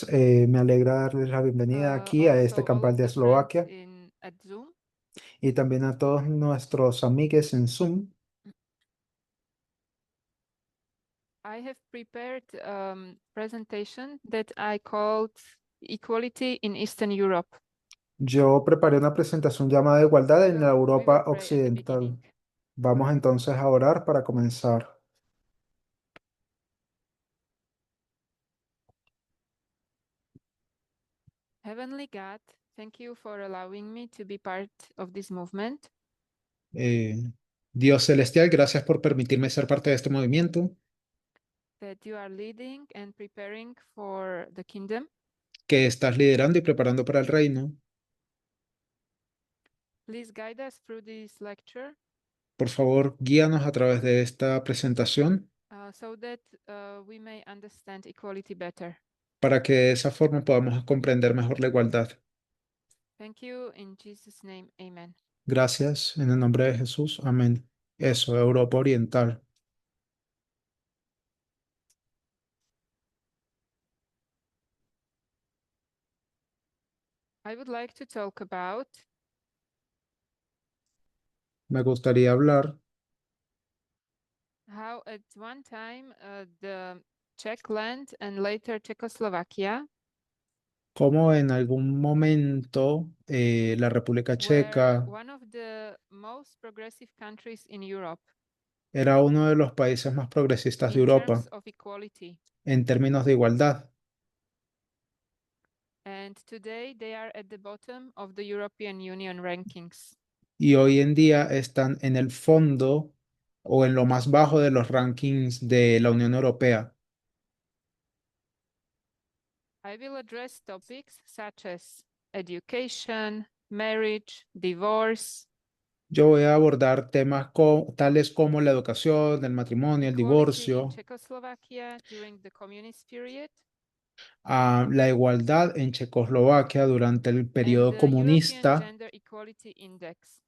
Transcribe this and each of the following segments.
noches, me alegra darles la bienvenida aquí a este Also all campal of de the friends Eslovaquia in at Zoom. y también a todos nuestros amigues en Zoom. I have prepared presentation that I called Equality in Eastern Europe. Yo preparé una presentación llamada Igualdad en la So we will Europa pray at the Occidental. beginning. Vamos entonces a orar para comenzar. Heavenly God, thank you for allowing me to be part of this movement, Eh, Dios celestial, gracias por permitirme ser parte de este movimiento that you are leading and preparing for the kingdom. que estás liderando y preparando para el reino. Please guide us through this lecture Por favor, guíanos a través de esta presentación so that we may understand equality better. para que de esa forma podamos comprender mejor la igualdad. Thank you in Jesus' name. Amen. Gracias, en el nombre de Jesús. Amén. Eso, Europa Oriental. I would like to talk about Me gustaría hablar how at one time the Czech land and later Czechoslovakia cómo en algún momento la República were Checa one of the most progressive countries in Europe era uno de los países más progresistas de in Europa terms of equality. en términos de igualdad. And today they are at the bottom of the European Union rankings. Y hoy en día están en el fondo o en lo más bajo de los rankings de la Unión Europea. I will address topics such as education, marriage, divorce, Yo voy a abordar temas tales como la educación, el matrimonio, el equality in divorcio, Czechoslovakia during the communist period, la igualdad en Checoslovaquia durante el and periodo the European comunista Gender Equality Index,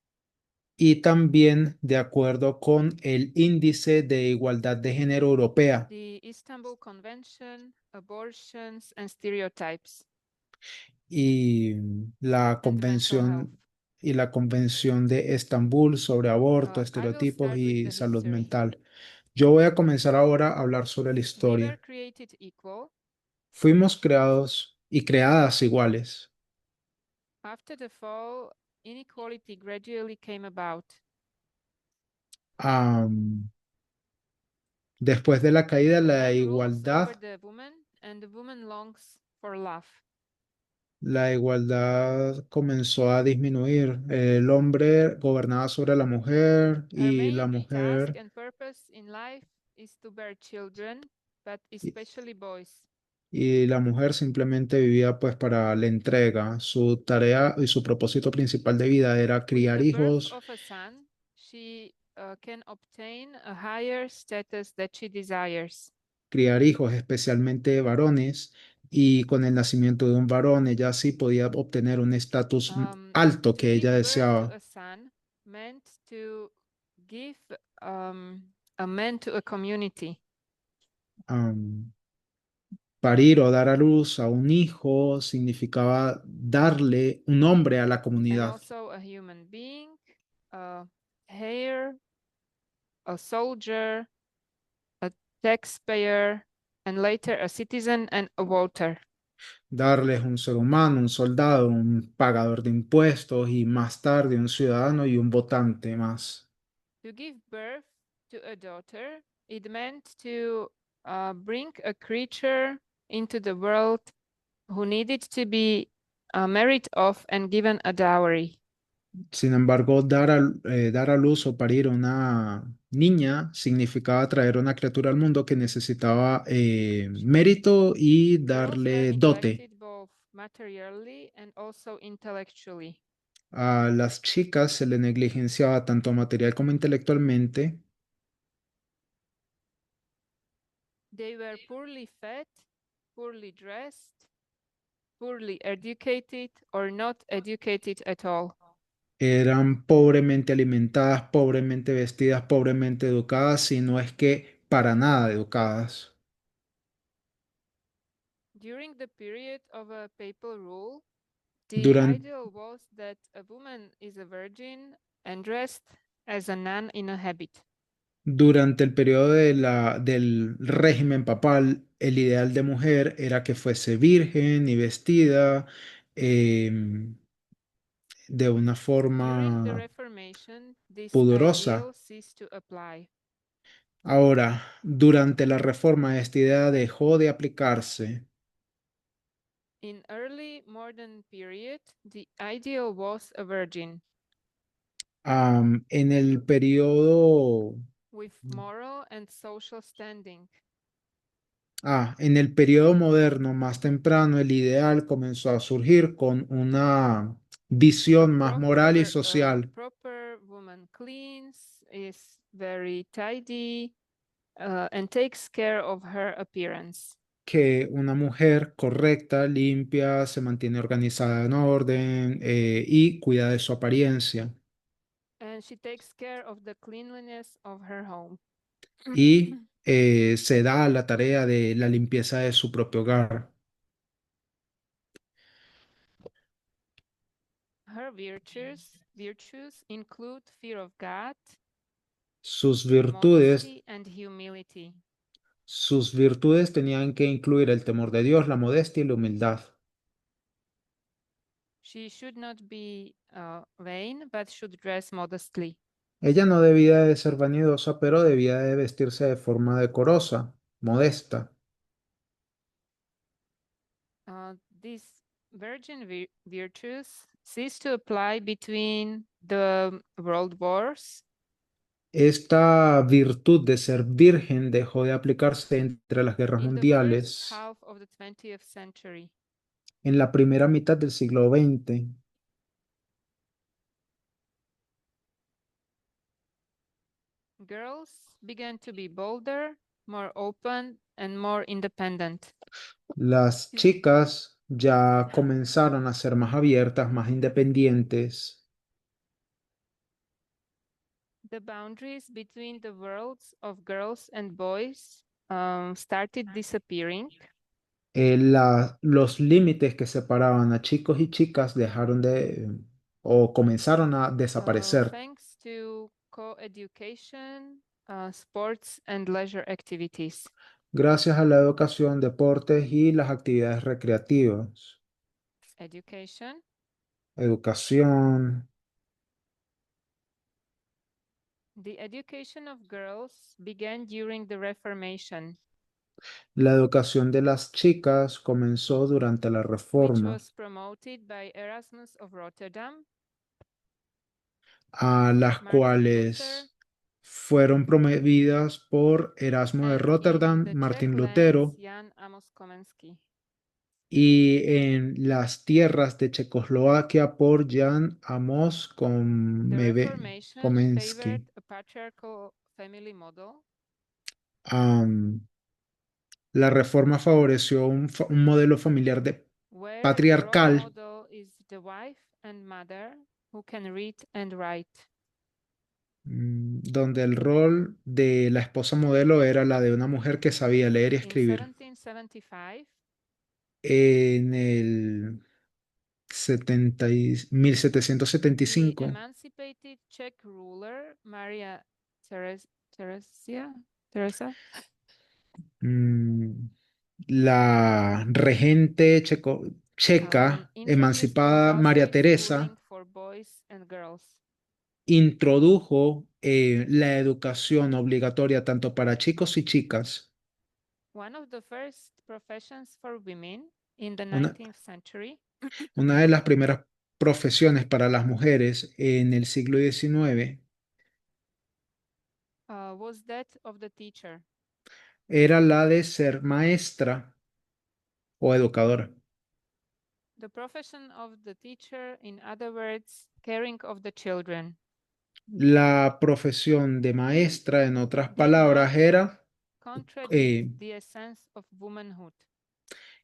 y también de acuerdo con el Índice de Igualdad de Género Europea the Istanbul Convention, abortions and stereotypes, y la and mental health. Convención de Estambul sobre aborto, I will estereotipos start with y the salud history. mental. Yo voy a comenzar ahora a hablar sobre la We were historia. created equal. Fuimos creados y creadas iguales. After the fall, inequality gradually came about. Am, Después de la caída, Man rules over the woman, and the woman longs for love. la igualdad comenzó a disminuir. El hombre gobernaba sobre la mujer Her y la main task mujer and purpose in life is to bear children, but y, especially boys. y la mujer simplemente vivía pues para la entrega. Su tarea y su propósito principal de vida era With criar the birth hijos, of a son, she can obtain a higher status that she desires. especialmente varones, y con el nacimiento de un varón, ella sí podía obtener un estatus alto To que ella give birth to deseaba. a son meant to give a man to a community Am, Parir o dar a luz a un hijo significaba darle un nombre a la and comunidad. also a human being, a heir, a soldier, a taxpayer, and later a citizen and a voter. Darles un ser humano, un soldado, un pagador de impuestos y más tarde un ciudadano y un votante más. To give birth to a daughter, it meant to bring a creature into the world who needed to be married off and given a dowry. Sin embargo, dar a luz o parir una niña significaba traer una criatura al mundo que necesitaba mérito y Girls were darle dote. neglected both materially and also intellectually. A las chicas se le negligenciaba tanto material como intelectualmente. They were poorly fed, poorly dressed, poorly educated, or not educated at all. Eran pobremente alimentadas, pobremente vestidas, pobremente educadas, si no es que para nada educadas. During the period of a papal rule, the Duran- ideal was that a woman is a virgin and dressed as a nun in a habit. Durante el periodo del régimen papal, el ideal de mujer era que fuese virgen y vestida de una During the forma Reformation, this pudorosa. ideal ceased to apply. Ahora, durante la reforma, esta idea dejó de aplicarse. In early modern period, the ideal was a virgin En el periodo, with moral and social standing. en el periodo moderno más temprano, el ideal comenzó a surgir con una visión más moral y A social proper woman cleans, is very tidy, and takes care of her appearance. que una mujer correcta, limpia, se mantiene organizada en orden y cuida de su apariencia. And she takes care of the cleanliness of her home. Y se da la tarea de la limpieza de su propio hogar. Her virtues include fear of God, Sus virtudes, modesty, and humility. sus virtudes tenían que incluir el temor de Dios, la modestia y la humildad. She should not be vain, but should dress modestly. Ella no debía de ser vanidosa, pero debía de vestirse de forma decorosa, modesta. These virtues ceased to apply between the world wars. Esta virtud de ser virgen dejó de aplicarse entre las guerras In the first mundiales half of the 20th century. en la primera mitad del siglo XX. Girls began to be bolder, more open, and more independent. Las chicas ya comenzaron a ser más abiertas, más independientes. The boundaries between the worlds of girls and boys started disappearing. Los límites que separaban a chicos y chicas dejaron de o comenzaron a desaparecer Thanks to co-education, sports, and leisure activities. gracias a la educación, deportes y las actividades recreativas. Education. Educación. The education of girls began during the Reformation, La educación de las chicas comenzó durante la which Reforma, was promoted by Erasmus of Rotterdam, a las Martin Luther, cuales fueron promovidas por Erasmo de and in Rotterdam, the Czech Martín lands, Lutero, Jan Amos Komensky. y en las tierras de Checoslovaquia por Jan Amos The Reformation favored Komensky. a patriarchal family model, Am, la reforma favoreció un modelo familiar where the role patriarcal, model is the wife and mother who can read and write. donde el rol de la esposa modelo era la de una mujer que sabía leer y In escribir. 1775, En el the 1775, emancipated Czech ruler Maria Teresa mm, la regente checa introduced emancipada María compulsory Teresa schooling for boys and girls. introdujo la educación obligatoria tanto para chicos y chicas. One of the first professions for women in the Una, 19th century una de las primeras profesiones para las mujeres en el siglo XIX was that of the teacher. era la de ser maestra o educadora. The profession of the teacher, in other words, caring of the children, La profesión de maestra, en otras did not palabras, contradict eh, the essence of womanhood.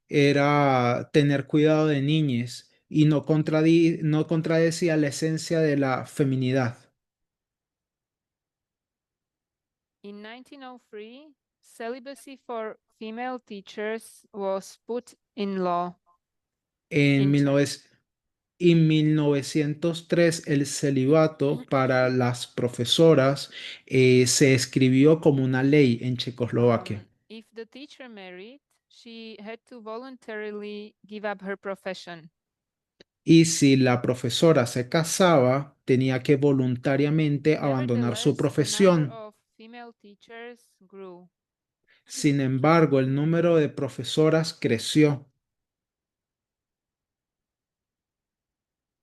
era tener cuidado de niñes y no contradecía la esencia de la feminidad. In 1903, celibacy for female teachers was put in law En in Czech. 1903, el celibato para las profesoras se escribió como una ley en Checoslovaquia. If the teacher married, she had to voluntarily give up her profession. Y si la profesora se casaba, tenía que voluntariamente abandonar su Nevertheless, the number profesión. of female teachers grew. Sin embargo, el número de profesoras creció.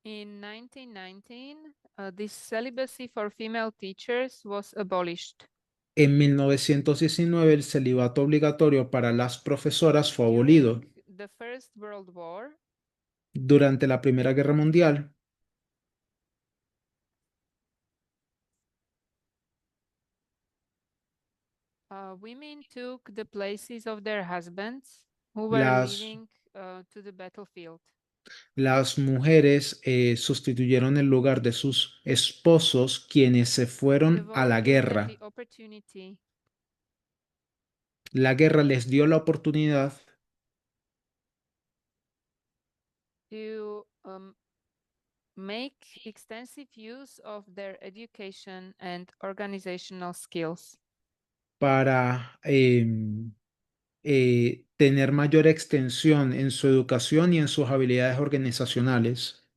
In 1919, this celibacy for female teachers was abolished. En 1919, el celibato obligatorio para las profesoras fue abolido. During the First World War, Durante la Primera Guerra Mundial, women took the places of their husbands who were las, leaving to the battlefield. las mujeres sustituyeron el lugar de sus esposos, quienes se The fueron a war la gave them guerra. the opportunity La guerra les dio la oportunidad to make extensive use of their education and organizational skills. para tener mayor extensión en su educación y en sus habilidades organizacionales,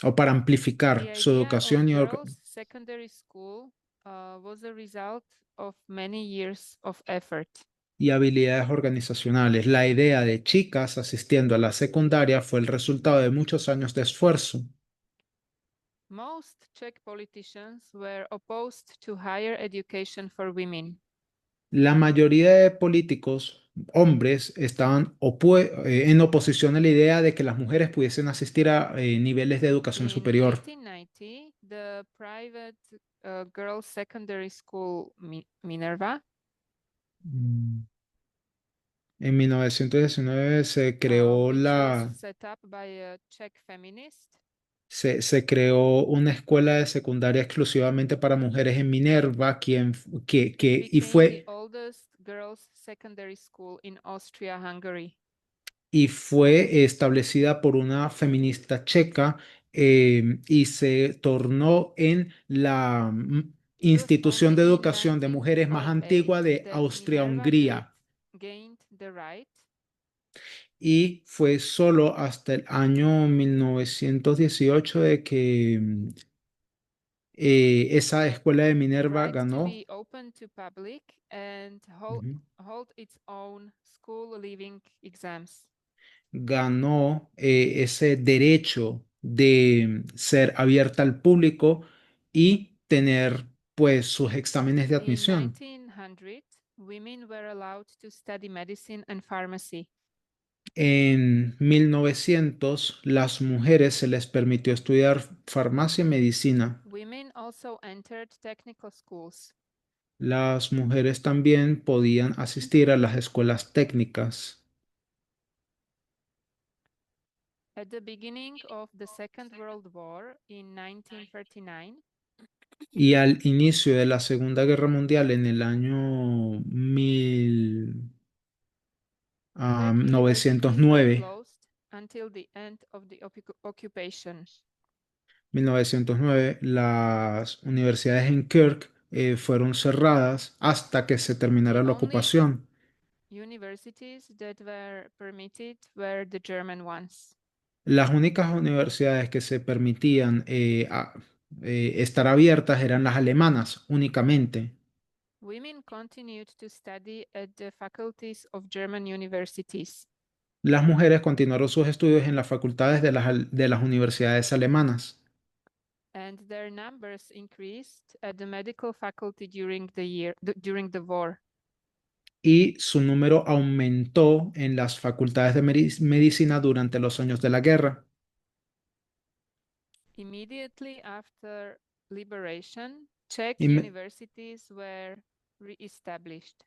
o para The amplificar su idea of educación girls' secondary school was a result of many years of effort. y habilidades organizacionales. La idea de chicas asistiendo a la secundaria fue el resultado de muchos años de esfuerzo. Most Czech politicians were opposed to higher education for women. La mayoría de políticos, hombres, estaban en oposición a la idea de que las mujeres pudiesen asistir a niveles de educación In superior. 1890, the private girls' secondary school Minerva Mm. En 1919 se creó which was la, set up by a Czech feminist, se creó una escuela de secundaria exclusivamente para mujeres en Minerva, y became the fue, oldest girls' secondary school in Austria-Hungary. y fue establecida por una feminista checa y se tornó en la It was institución only de in educación de mujeres más 1908 antigua de that Minerva Austria-Hungría. gained the right Y fue solo hasta el año 1918 de que esa escuela de Minerva right to ganó, be open to public and ujú, hold its own school leaving exams. ganó ese derecho de ser abierta al público y tener pues sus exámenes de In admisión. 1900, women were allowed to study medicine and pharmacy. En 1900, las mujeres se les permitió estudiar farmacia y medicina. Women also entered technical schools. Las mujeres también podían asistir a las escuelas técnicas. At the beginning of the Second World War in 1939, Y al inicio de la Segunda Guerra Mundial, en el año Czech universities were 909, closed until the end of the occupation. 1909, las universidades en Kirk fueron cerradas hasta que se The terminara la only ocupación. universities that were permitted were the German ones. Las únicas universidades que se permitían estar abiertas eran las alemanas únicamente. Women continued to study at the faculties of German universities, Las mujeres continuaron sus estudios en las facultades de las universidades alemanas and their numbers increased at the medical faculty during the war. y su número aumentó en las facultades de medicina durante los años de la guerra. Immediately after liberation, Czech Inme- universities were re-established.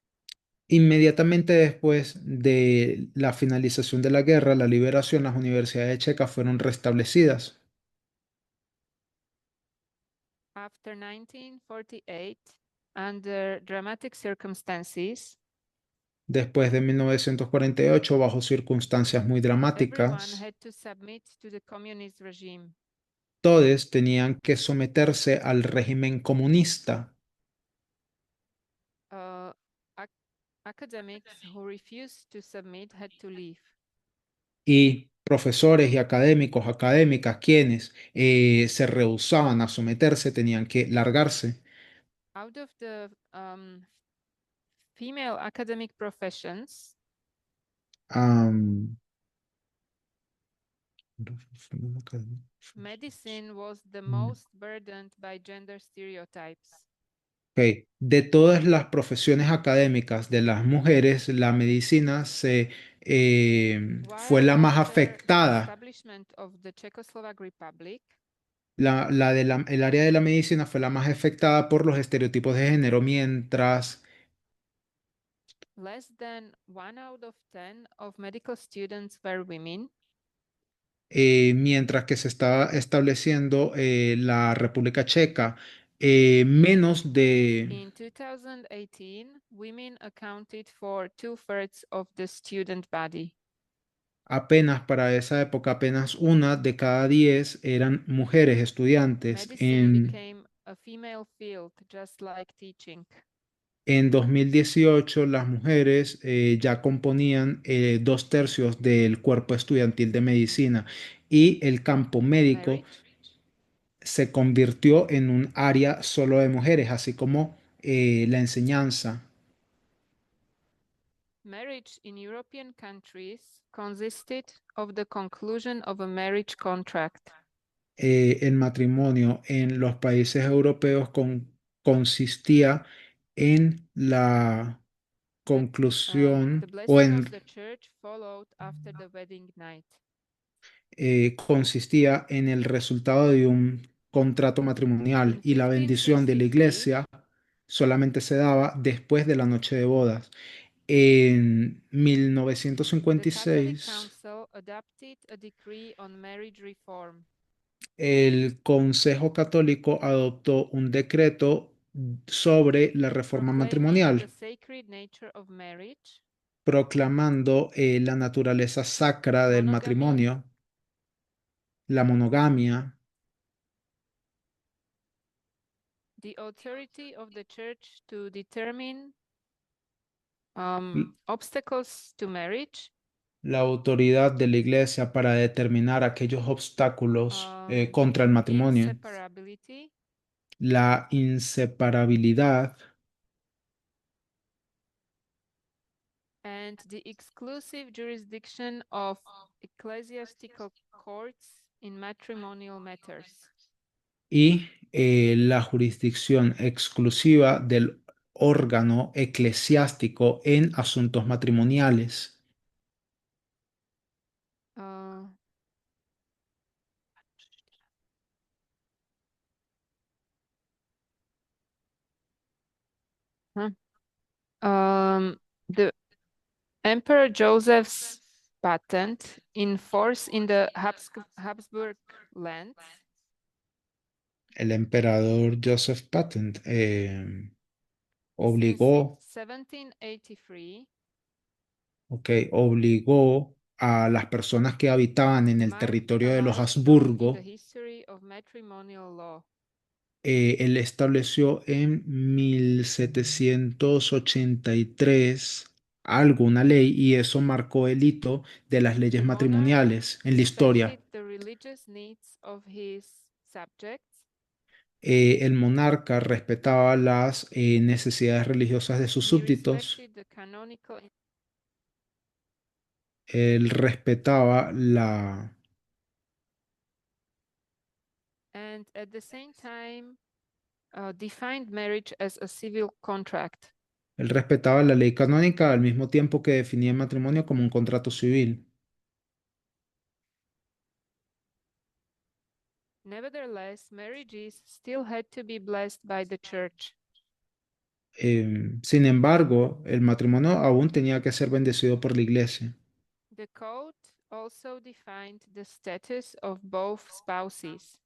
Inmediatamente después de la finalización de la guerra, la liberación, las universidades checas fueron restablecidas. After 1948, under dramatic circumstances, Después de 1948, bajo circunstancias muy everyone dramáticas, had to submit to the communist regime. todos tenían que someterse al régimen comunista Uh, ac- Academics who refused to submit had to leave. y profesores y académicos, académicas, quienes se rehusaban a someterse, tenían que largarse. Out of the female academic professions, Am, medicine was the most burdened by gender stereotypes. Ok, de todas las profesiones académicas de las mujeres, la medicina fue While la más after the afectada. establishment of the Czechoslovak Republic, El área de la medicina fue la más afectada por los estereotipos de género, less than 1 out of 10 of medical students were women. mientras que se estaba estableciendo la República Checa, menos de, In 2018, women accounted for 2/3 of the student body. apenas para esa época, apenas una de cada 10 eran mujeres estudiantes. Medicine became a female field, just like teaching. En 2018, las mujeres ya componían 2/3 del cuerpo estudiantil de medicina y el campo médico Marriage. se convirtió en un área solo de mujeres, así como la enseñanza. Marriage in European countries consisted of the conclusion of a marriage contract. El matrimonio en los países europeos consistía en la The, the conclusión o blessing of en the church followed after the wedding night. consistía en el resultado de un contrato matrimonial In y la bendición de la 1563, iglesia solamente se daba después de la noche de bodas. En the Catholic 1956, Council adopted a decree on marriage reform. el Consejo Católico adoptó un decreto sobre la reforma Proclaiming the matrimonial, sacred nature of marriage, proclamando la naturaleza sacra del monogamy, matrimonio, la monogamia, the authority of the church to determine obstacles to marriage, la autoridad de la iglesia para determinar aquellos obstáculos contra el the matrimonio, inseparability, la inseparabilidad and the exclusive jurisdiction of ecclesiastical courts in matrimonial matters. y la jurisdicción exclusiva del órgano eclesiástico en asuntos matrimoniales. Uh, huh. The Emperor Joseph's patent in force in the Habsburg lands El emperador Joseph Patent since obligó, 1783 obligó a las personas que habitaban en el marked territorio a de los milestone in the Habsburgo. history of matrimonial law. Él estableció en 1783 alguna ley y eso marcó el hito de las leyes The monarch matrimoniales en la historia. respected the religious needs of his subjects. El monarca respetaba las necesidades religiosas de sus He súbditos. respected the canonical Él respetaba la, and at the same time defined marriage as a civil contract. él respetaba la ley canónica al mismo tiempo que definía el matrimonio como un contrato civil. Nevertheless, marriages still had to be blessed by the church. Sin embargo, el matrimonio aún tenía que ser bendecido por la iglesia. The code also defined the status of both spouses.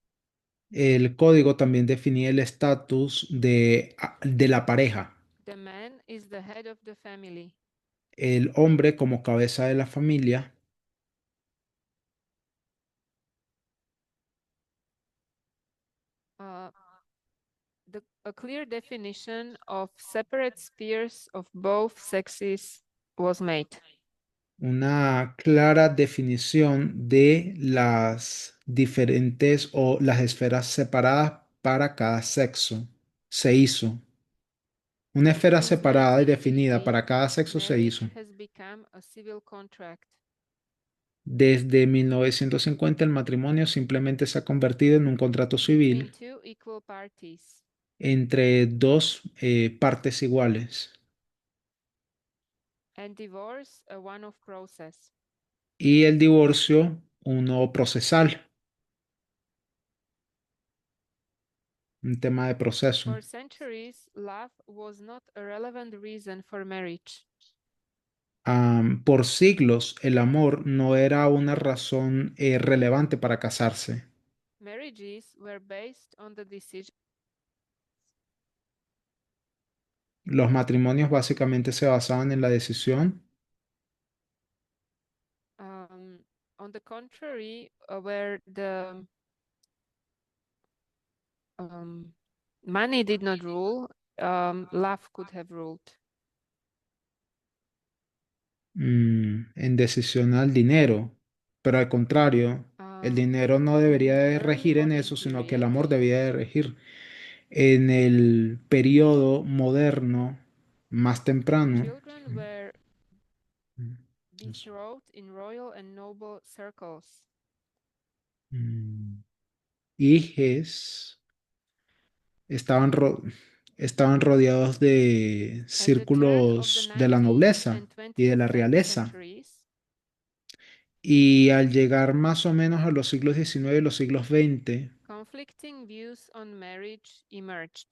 El código también definía el estatus de la pareja. The man is the head of the family. El hombre como cabeza de la familia. Uh, a clear definition of separate spheres of both sexes was made. Una clara definición de las diferentes o las esferas separadas para cada sexo se hizo. Una esfera Since separada y definida 1958, para cada sexo se marriage hizo. has become a civil contract Desde 1950 el matrimonio simplemente se ha convertido en un contrato between civil two equal parties, entre dos partes iguales and divorce a one-off process. y el divorcio uno procesal, un tema de proceso. For centuries, love was not a relevant reason for marriage. Por siglos el amor no era una razón relevante para casarse. Marriages were based on the decision Los matrimonios básicamente se basaban en la decisión. um, on the contrary, where the um, money did not rule, love could have ruled. En decisión al dinero, pero al contrario, el dinero no debería In de early regir en modern eso, sino que el period, amor debía de regir. En el periodo moderno más temprano, children were mm, eso, betrothed in royal and noble circles. mm, hijes estaban, estaban rodeados de At the turn of the círculos de la 19th nobleza and y de 20th la realeza. centuries, Y al llegar más o menos a los siglos XIX y los siglos XX, conflicting views on marriage emerged.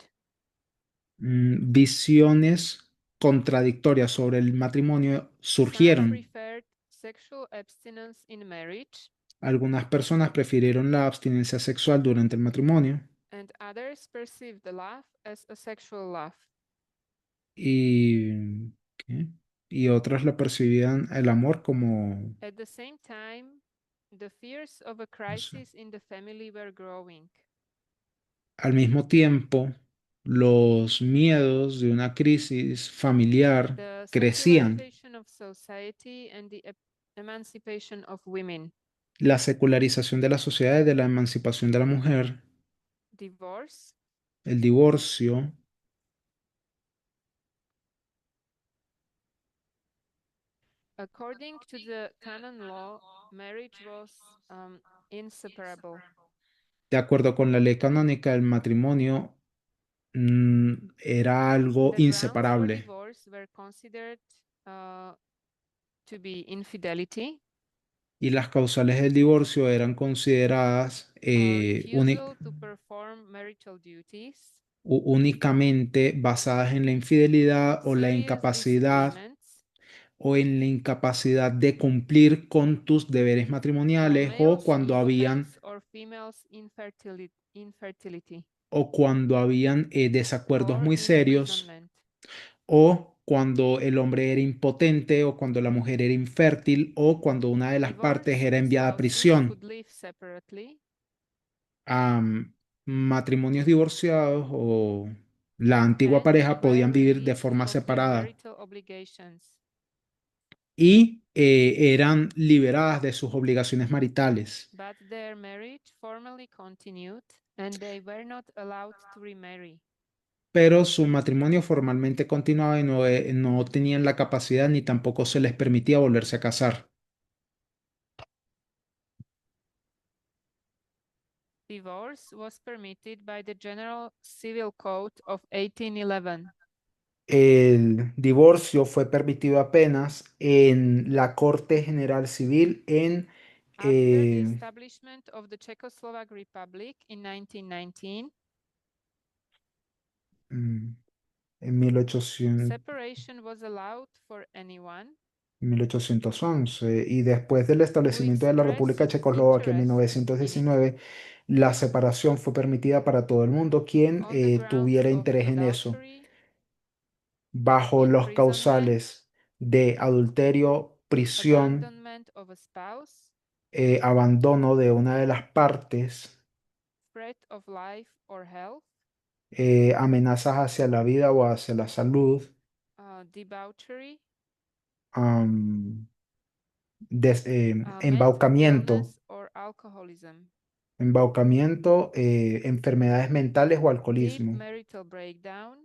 visiones contradictorias sobre el matrimonio Some surgieron. preferred sexual abstinence in marriage, Algunas personas prefirieron la abstinencia sexual durante el matrimonio and others perceived the love as a sexual love. y, ¿qué? Y otros lo percibían el amor como, At the same time, the fears of a no sé. crisis in the family were growing. Al mismo tiempo, los miedos de una crisis familiar The crecían. secularization of society and the emancipation of women. La secularización de la sociedad y de la emancipación de la mujer, Divorce. el divorcio. According to the canon law, marriage was inseparable. De acuerdo con la ley canónica, el matrimonio era algo The grounds for inseparable divorce were considered uh, to be infidelity, y las causales del divorcio eran consideradas refusal to perform marital duties, únicamente basadas en la infidelidad serious disagreements o en la incapacidad de cumplir con tus deberes from matrimoniales males, ill health, or females' infertility, o cuando habían desacuerdos or muy serios imprisonment. o cuando el hombre era impotente o cuando la mujer era infértil o cuando una de las partes Divorced era enviada a spouses prisión. could live separately, Am, matrimonios divorciados o la antigua and pareja were podían vivir de released forma of their separada marital obligations, y eran liberadas de sus obligaciones maritales, but their marriage formally continued and they were not allowed to remarry. pero su matrimonio formalmente continuaba y no tenían la capacidad ni tampoco se les permitía volverse a casar. Divorce was permitted by the General Civil Code of 1811. El divorcio fue permitido apenas en la Corte General Civil After the eh, establishment of the Czechoslovak Republic in 1919, mm, en 1800 separation was allowed for anyone 1811 y después del who establecimiento de la República expressed Checoslovaquia en interest in 1919, la separación fue permitida para todo el mundo quien on the grounds tuviera of interés en eso, adultery, bajo los imprisonment, causales de adulterio, prisión, abandonment of a spouse, abandono de una de las partes, threat of life or health, amenazas hacia la vida o hacia la salud, debauchery, am, mental embaucamiento, illness or alcoholism, enfermedades mentales o deep alcoholismo, marital breakdown,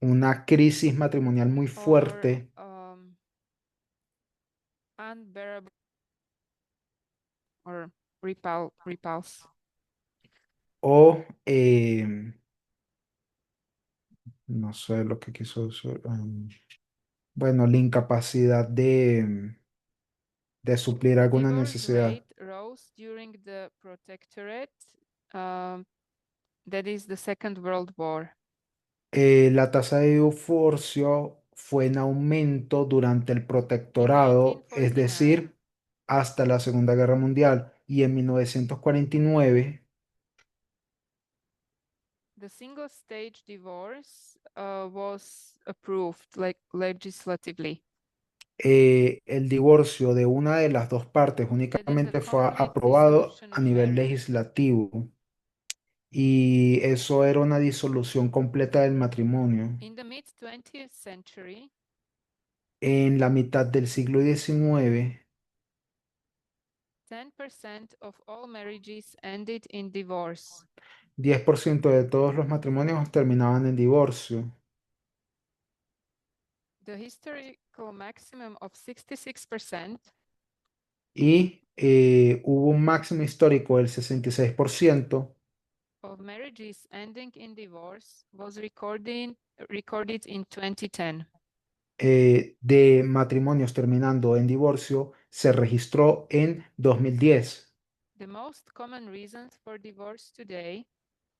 una crisis matrimonial muy or fuerte unbearable or repulse. o, no sé lo que quiso decir, bueno, la incapacidad de suplir The alguna divorce necesidad. rate rose during the Protectorate, um, that is the Second World War. La tasa de divorcio fue en aumento durante el In protectorado, es 1949, decir, hasta la Segunda Guerra Mundial. Y en 1949, the single stage divorce was approved like legislatively. el divorcio de una de las dos partes That is the únicamente fue common aprobado dissolution a of nivel marriage. legislativo. Y eso era una disolución completa del matrimonio. In the mid 20th century, En la mitad del siglo XIX, 10% of all marriages ended in divorce. 10% de todos los matrimonios terminaban en divorcio. The historical maximum of 66% Y hubo un máximo histórico del 66% of marriages ending in divorce was recorded in 2010. de matrimonios terminando en divorcio se registró en 2010. The most common reasons for divorce today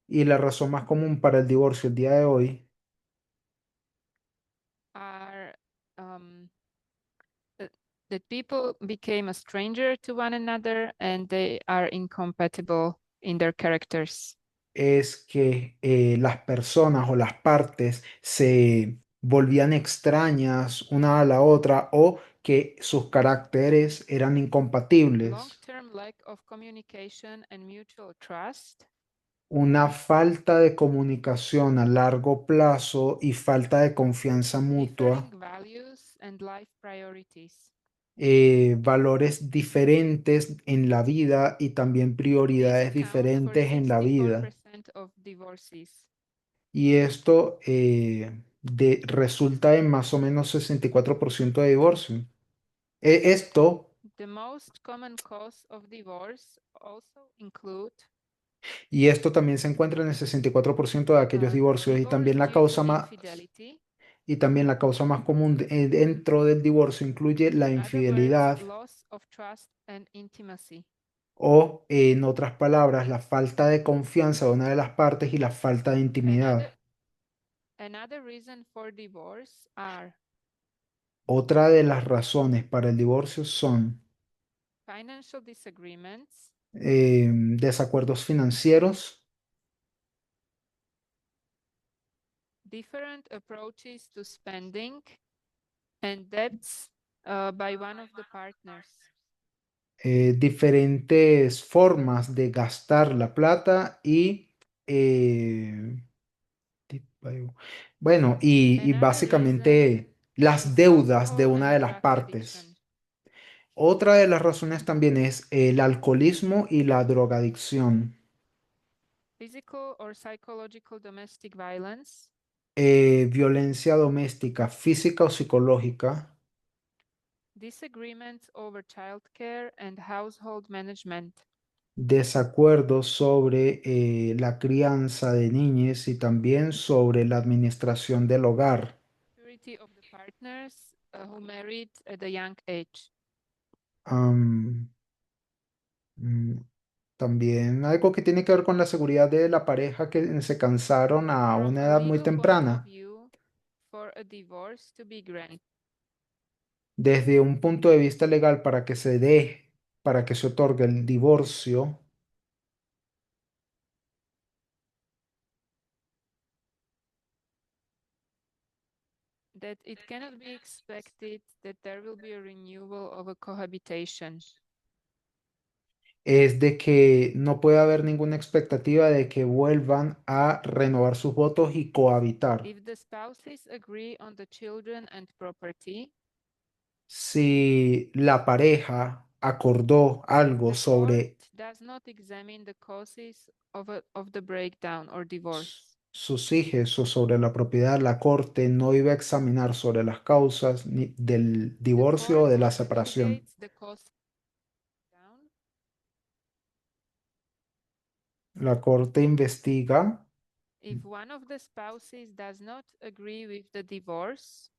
Y la razón más común para el divorcio el día de hoy are um, that, that people became a stranger to one another and they are incompatible in their characters. es que las personas o las partes se volvían extrañas una a la otra o que sus caracteres eran incompatibles. Long-term lack of communication and mutual trust, Una falta de comunicación a largo plazo y falta de confianza differing mutua, values and life priorities. valores diferentes en la vida y también This prioridades accounts for diferentes en la vida. 64% of divorces. Y esto resulta en más o menos 64% de divorcio. Esto, The most common cause of divorce also include y esto también se encuentra en el 64% de aquellos divorcios y divorce también la due to causa más, infidelity. y también la causa más común dentro del divorcio incluye la In other words, infidelidad loss of trust and intimacy. o, en otras palabras, la falta de confianza de una de las partes y la falta de Another, intimidad. another reason for divorce are Otra de las razones para el divorcio son financial disagreements, desacuerdos financieros, different approaches to spending, and debts by one of the partners. diferentes formas de gastar la plata y, bueno, y Another reason básicamente las is deudas de alcohol una and de las drug partes. addiction. Otra de las razones también es el alcoholismo y la drogadicción. Physical or psychological domestic violence, Violencia doméstica, física o psicológica, disagreements over childcare and household management, desacuerdos sobre la crianza de niños y también sobre la administración del hogar. purity of the partners who married at a young age. Am, mm, También algo que tiene que ver con la seguridad de la pareja que se cansaron a From una a edad muy legal point of temprana. view, for a divorce to be granted, Desde un punto de vista legal, para que se dé, para que se otorgue el divorcio, that it cannot be expected that there will be a renewal of a cohabitation es de que no puede haber ninguna expectativa de que vuelvan a renovar sus votos y cohabitar. if the spouses agree on the children and property. Si la pareja acordó algo The court sobre does not examine the causes of the breakdown or divorce. sus hijos o sobre la propiedad, la corte no iba a examinar sobre las causas del The divorcio o court de la separación. investigates the cause down La corte investiga if one of the spouses does not agree with the divorce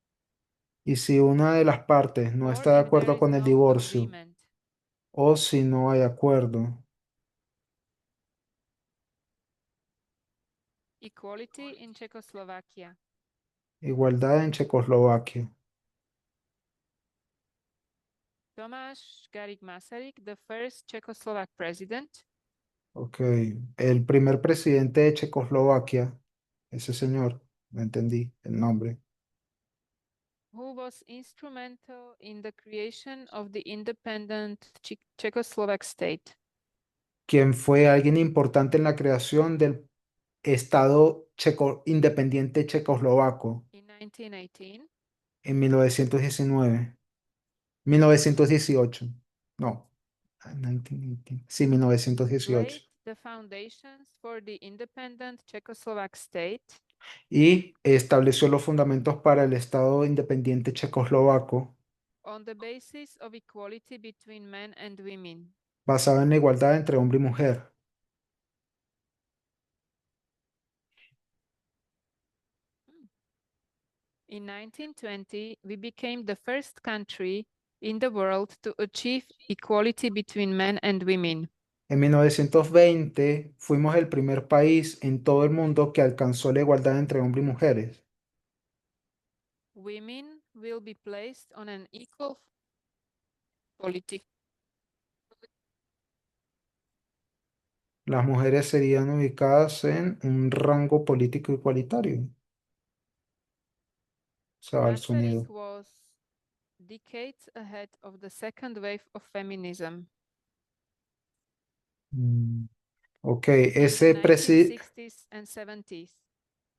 y si una de las partes no or está de if there acuerdo is con el no divorcio agreement. o si no hay acuerdo, Equality in Czechoslovakia. igualdad en Checoslovaquia. Tomáš Garrigue Masaryk, the first Czechoslovak president, Ok, el primer presidente de Checoslovaquia, ese señor, no entendí el nombre, who was instrumental in the creation of the independent Czechoslovak state. quien fue alguien importante en la creación del Estado independiente checoslovaco In 1918, en 1919, 1918, no, 1918, sí, laid 1918, the foundations for the independent Czechoslovak state y estableció los fundamentos para el Estado independiente checoslovaco on the basis of equality between men and women. basado en la igualdad entre hombre y mujer. In 1920, we became the first country in the world to achieve equality between men and women. En 1920 fuimos el primer país en todo el mundo que alcanzó la igualdad entre hombres y mujeres. Women will be placed on an equal political. Las mujeres serían ubicadas en un rango político igualitario. Se va el Masaryk sonido. was decades ahead of the second wave of feminism Mm, Ok, in the 1960s and 70s.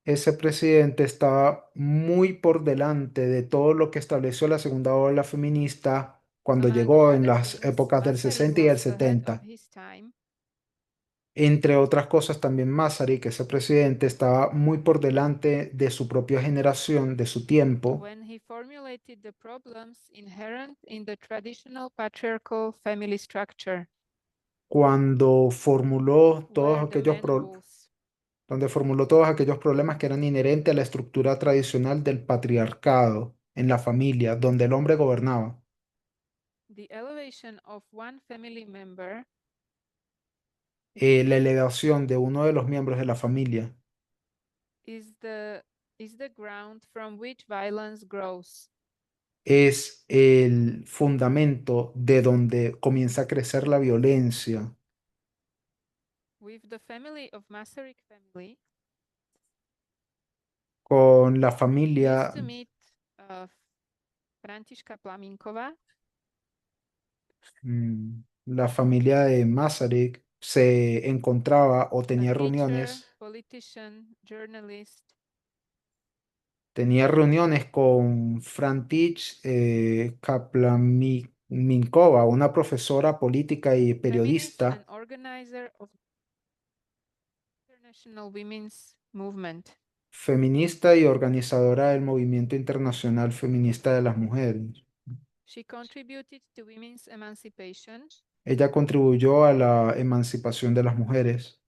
ese presidente estaba muy por delante de todo lo que estableció la segunda ola feminista cuando Among llegó en other las things, épocas del Masaryk 60 y el was ahead of 70. his time Entre otras cosas, también Masaryk, ese presidente, estaba muy por delante de su propia generación, de su tiempo, when he formulated the problems inherent in the traditional patriarchal family structure, cuando formuló todos where the aquellos man rules. donde formuló todos aquellos problemas que eran inherentes a la estructura tradicional del patriarcado en la familia, donde el hombre gobernaba. The elevation of one family member La elevación de uno de los miembros de la familia is the ground from which violence grows. es el fundamento de donde comienza a crecer la violencia. With the family of Masaryk family, Con la used familia, to meet uh, Františka Plaminkova, la familia de Masaryk se encontraba o a tenía teacher, reuniones, politician, journalist, con Františka Kaplaminkova, una profesora política y feminist and periodista, organizer of international women's movement. feminista y organizadora del movimiento internacional feminista de las mujeres. She contributed to women's emancipation Ella contribuyó a la emancipación de las mujeres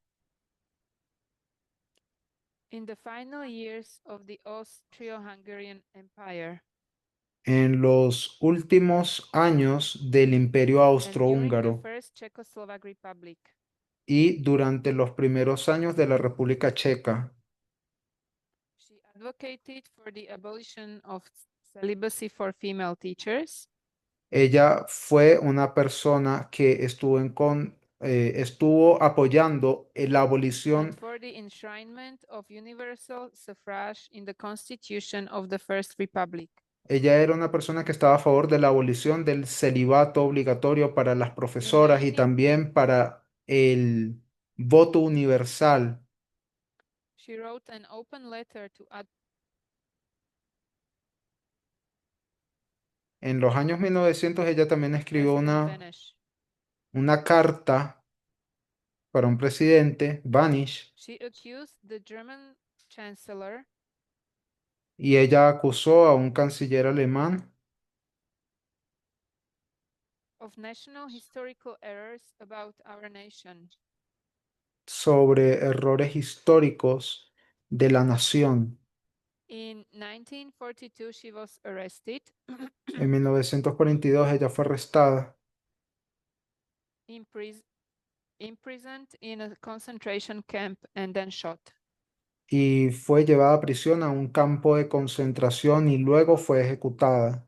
in the final years of the Austro-Hungarian Empire en los últimos años del Imperio and during the Austrohúngaro First Czechoslovak Republic. y durante los primeros años de la República Checa. She advocated for the abolition of celibacy for female teachers Ella fue una persona que estuvo estuvo apoyando la and abolición. for the enshrinement of universal suffrage in the Constitution of the First Republic. Ella era una persona que estaba a favor de la abolición del celibato obligatorio para las In profesoras y 19, también para el voto universal. she wrote an open letter to En los años 1900 ella también escribió President Benesch. una carta para un presidente, Banish, She accused the German Chancellor y ella acusó a un canciller alemán of national historical errors about our nation. sobre errores históricos de la nación. In 1942, she was arrested, En 1942 ella fue arrestada impris- imprisoned in a concentration camp, and then shot. y fue llevada a prisión a un campo de concentración y luego fue ejecutada.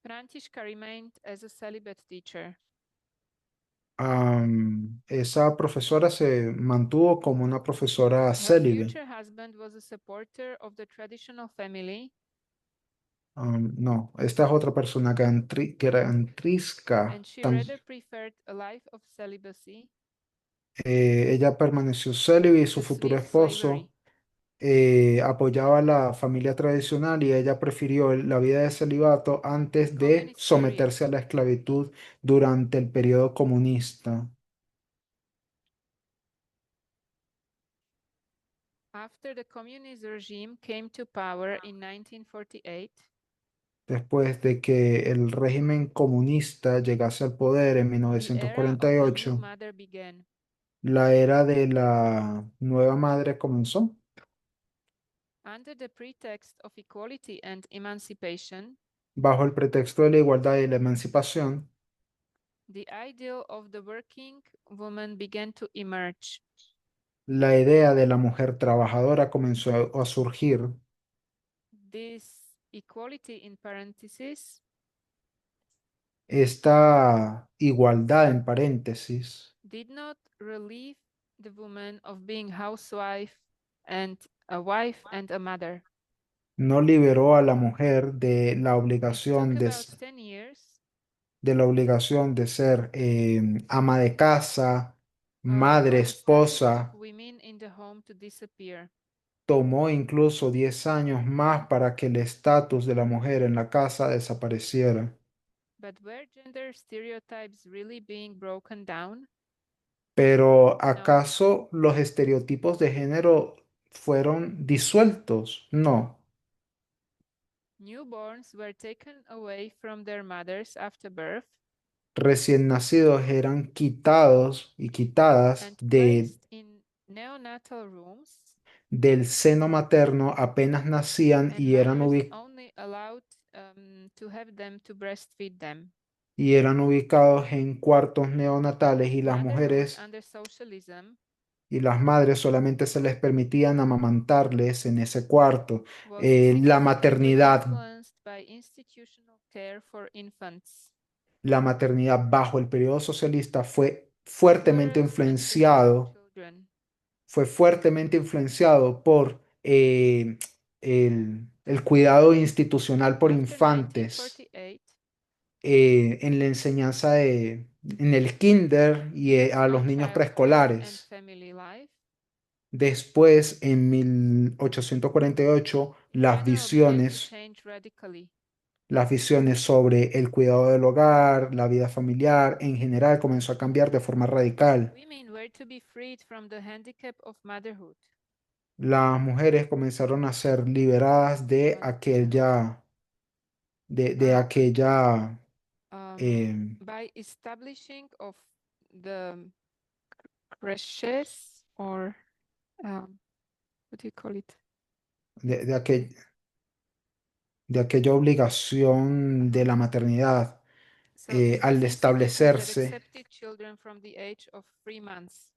Františka remained as a celibate teacher. Esa profesora se mantuvo como una profesora Her célibe. future husband was a supporter of the traditional family, No, esta es otra persona, Gantrisca. and she rather preferred a life of celibacy Ella permaneció célibe y su to futuro Swiss slavery. esposo apoyaba a la familia tradicional y ella prefirió la vida de celibato antes de Communist period. someterse a la esclavitud durante el periodo comunista. After the communist regime came to power in 1948, Después de que el régimen comunista llegase al poder en the era of the new 1948, mother began. la era de la nueva madre comenzó. Under the pretext of equality and emancipation, Bajo el pretexto de la igualdad y la emancipación, the ideal of the working woman began to emerge. la idea de la mujer trabajadora comenzó a surgir. This equality in parentheses Esta igualdad en paréntesis did not relieve the woman of being housewife and a wife and a mother. no liberó a la mujer It took about 10 years de la obligación de ser ama de casa, madre, for the status of esposa. women in the home to disappear. Tomó incluso 10 años más para que el estatus de la mujer en la casa desapareciera. But were gender stereotypes really being broken down? Pero No. ¿acaso los estereotipos de género fueron disueltos? No. Newborns were taken away from their mothers after birth Recién nacidos eran quitados y quitadas and placed in neonatal rooms, del seno materno apenas nacían and mothers only allowed to have them to breastfeed them. y eran ubicados en cuartos neonatales y las Motherhood mujeres under socialism y las madres solamente se les permitían amamantarles en ese cuarto. was La significantly maternidad, influenced by institutional care for infants. la maternidad bajo el periodo socialista fuertemente Numerous and severe influenciado, children. fue fuertemente influenciado por el cuidado institucional por After infantes 1948, en la enseñanza en el kinder y a my los niños childhood and preescolares. family life, Después, en 1848, in general began to change radically. las visiones sobre el cuidado del hogar, la vida familiar, en general comenzó a cambiar de forma radical. Women were to be freed from the handicap of motherhood. Las mujeres comenzaron a ser liberadas de de Uh, aquella, eh, by establishing of the creches or what do you call it? de, de aquel- de aquella obligación de la maternidad So al these institutions that establecerse. accepted children from the age of 3 months.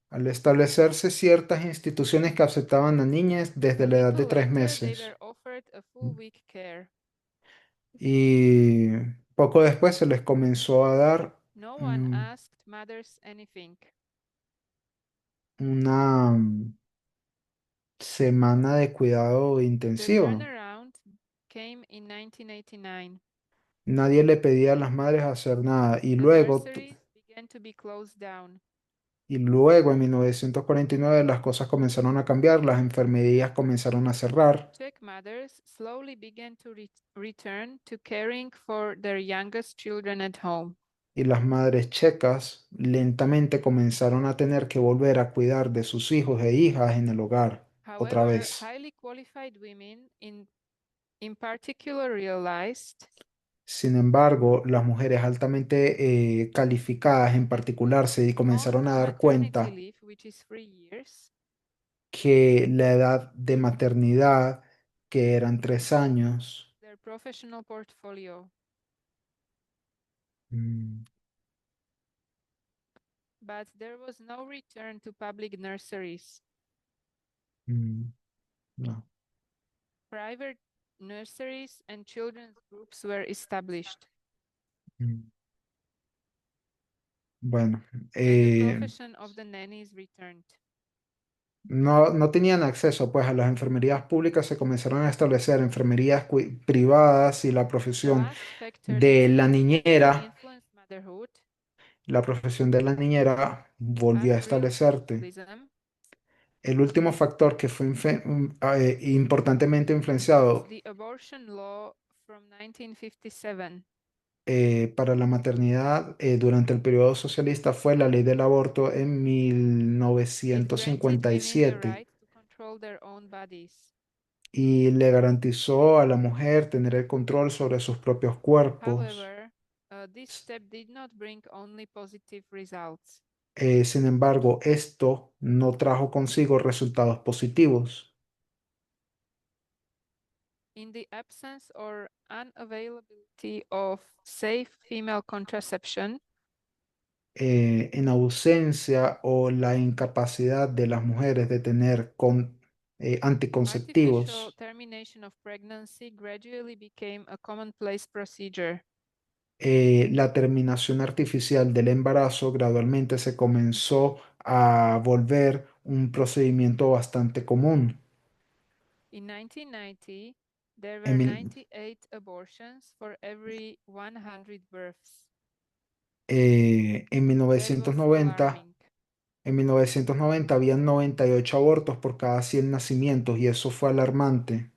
Al establecerse ciertas instituciones que aceptaban a niñas desde A la edad de little tres later, they were meses. offered a full week care. Y Poco después se les comenzó a dar No one mm, asked mothers anything. una semana de cuidado The intensiva. turnaround came in 1989. Nadie le pedía a las madres hacer nada. The nurseries began to be closed down. Y luego en 1949 las cosas comenzaron a cambiar, las enfermerías comenzaron a cerrar Czech mothers slowly began to return to caring for their youngest children at home. y las madres checas lentamente comenzaron a tener que volver a cuidar de sus hijos e hijas en el hogar otra However, vez. highly qualified women in particular realized Sin embargo, las mujeres altamente calificadas en particular se beyond comenzaron a dar maternity cuenta leave, which is 3 years, que la edad de maternidad, que eran 3 años, their professional portfolio. mm, But there was no return to public nurseries. mm, no, Private nurseries and children's groups were established, mm, bueno, and the eh, profession of the nannies returned. no tenían acceso pues a las enfermerías públicas, se comenzaron a establecer enfermerías privadas y The last factor that de la significantly niñera, influenced motherhood, la profesión de la niñera volvió a April establecerse. Socialism, El último factor que fue importantemente was influenciado the abortion law from 1957. para la maternidad durante el periodo socialista fue la ley del aborto en It granted women the 1957 right to control their own bodies. y le garantizó a la mujer tener el control sobre sus propios cuerpos. However, this step did not bring only positive results. Sin embargo, esto no trajo consigo resultados positivos. In the absence or unavailability of safe female contraception, En ausencia o la incapacidad de las mujeres de tener artificial anticonceptivos, termination of pregnancy gradually became a commonplace procedure. la terminación artificial del embarazo gradualmente se comenzó a volver un procedimiento bastante común. In 1990, there En, were mil- 98 abortions for every 100 births. en That was 1990, alarming. en 1990 habían 98 abortos por cada 100 nacimientos y eso fue alarmante.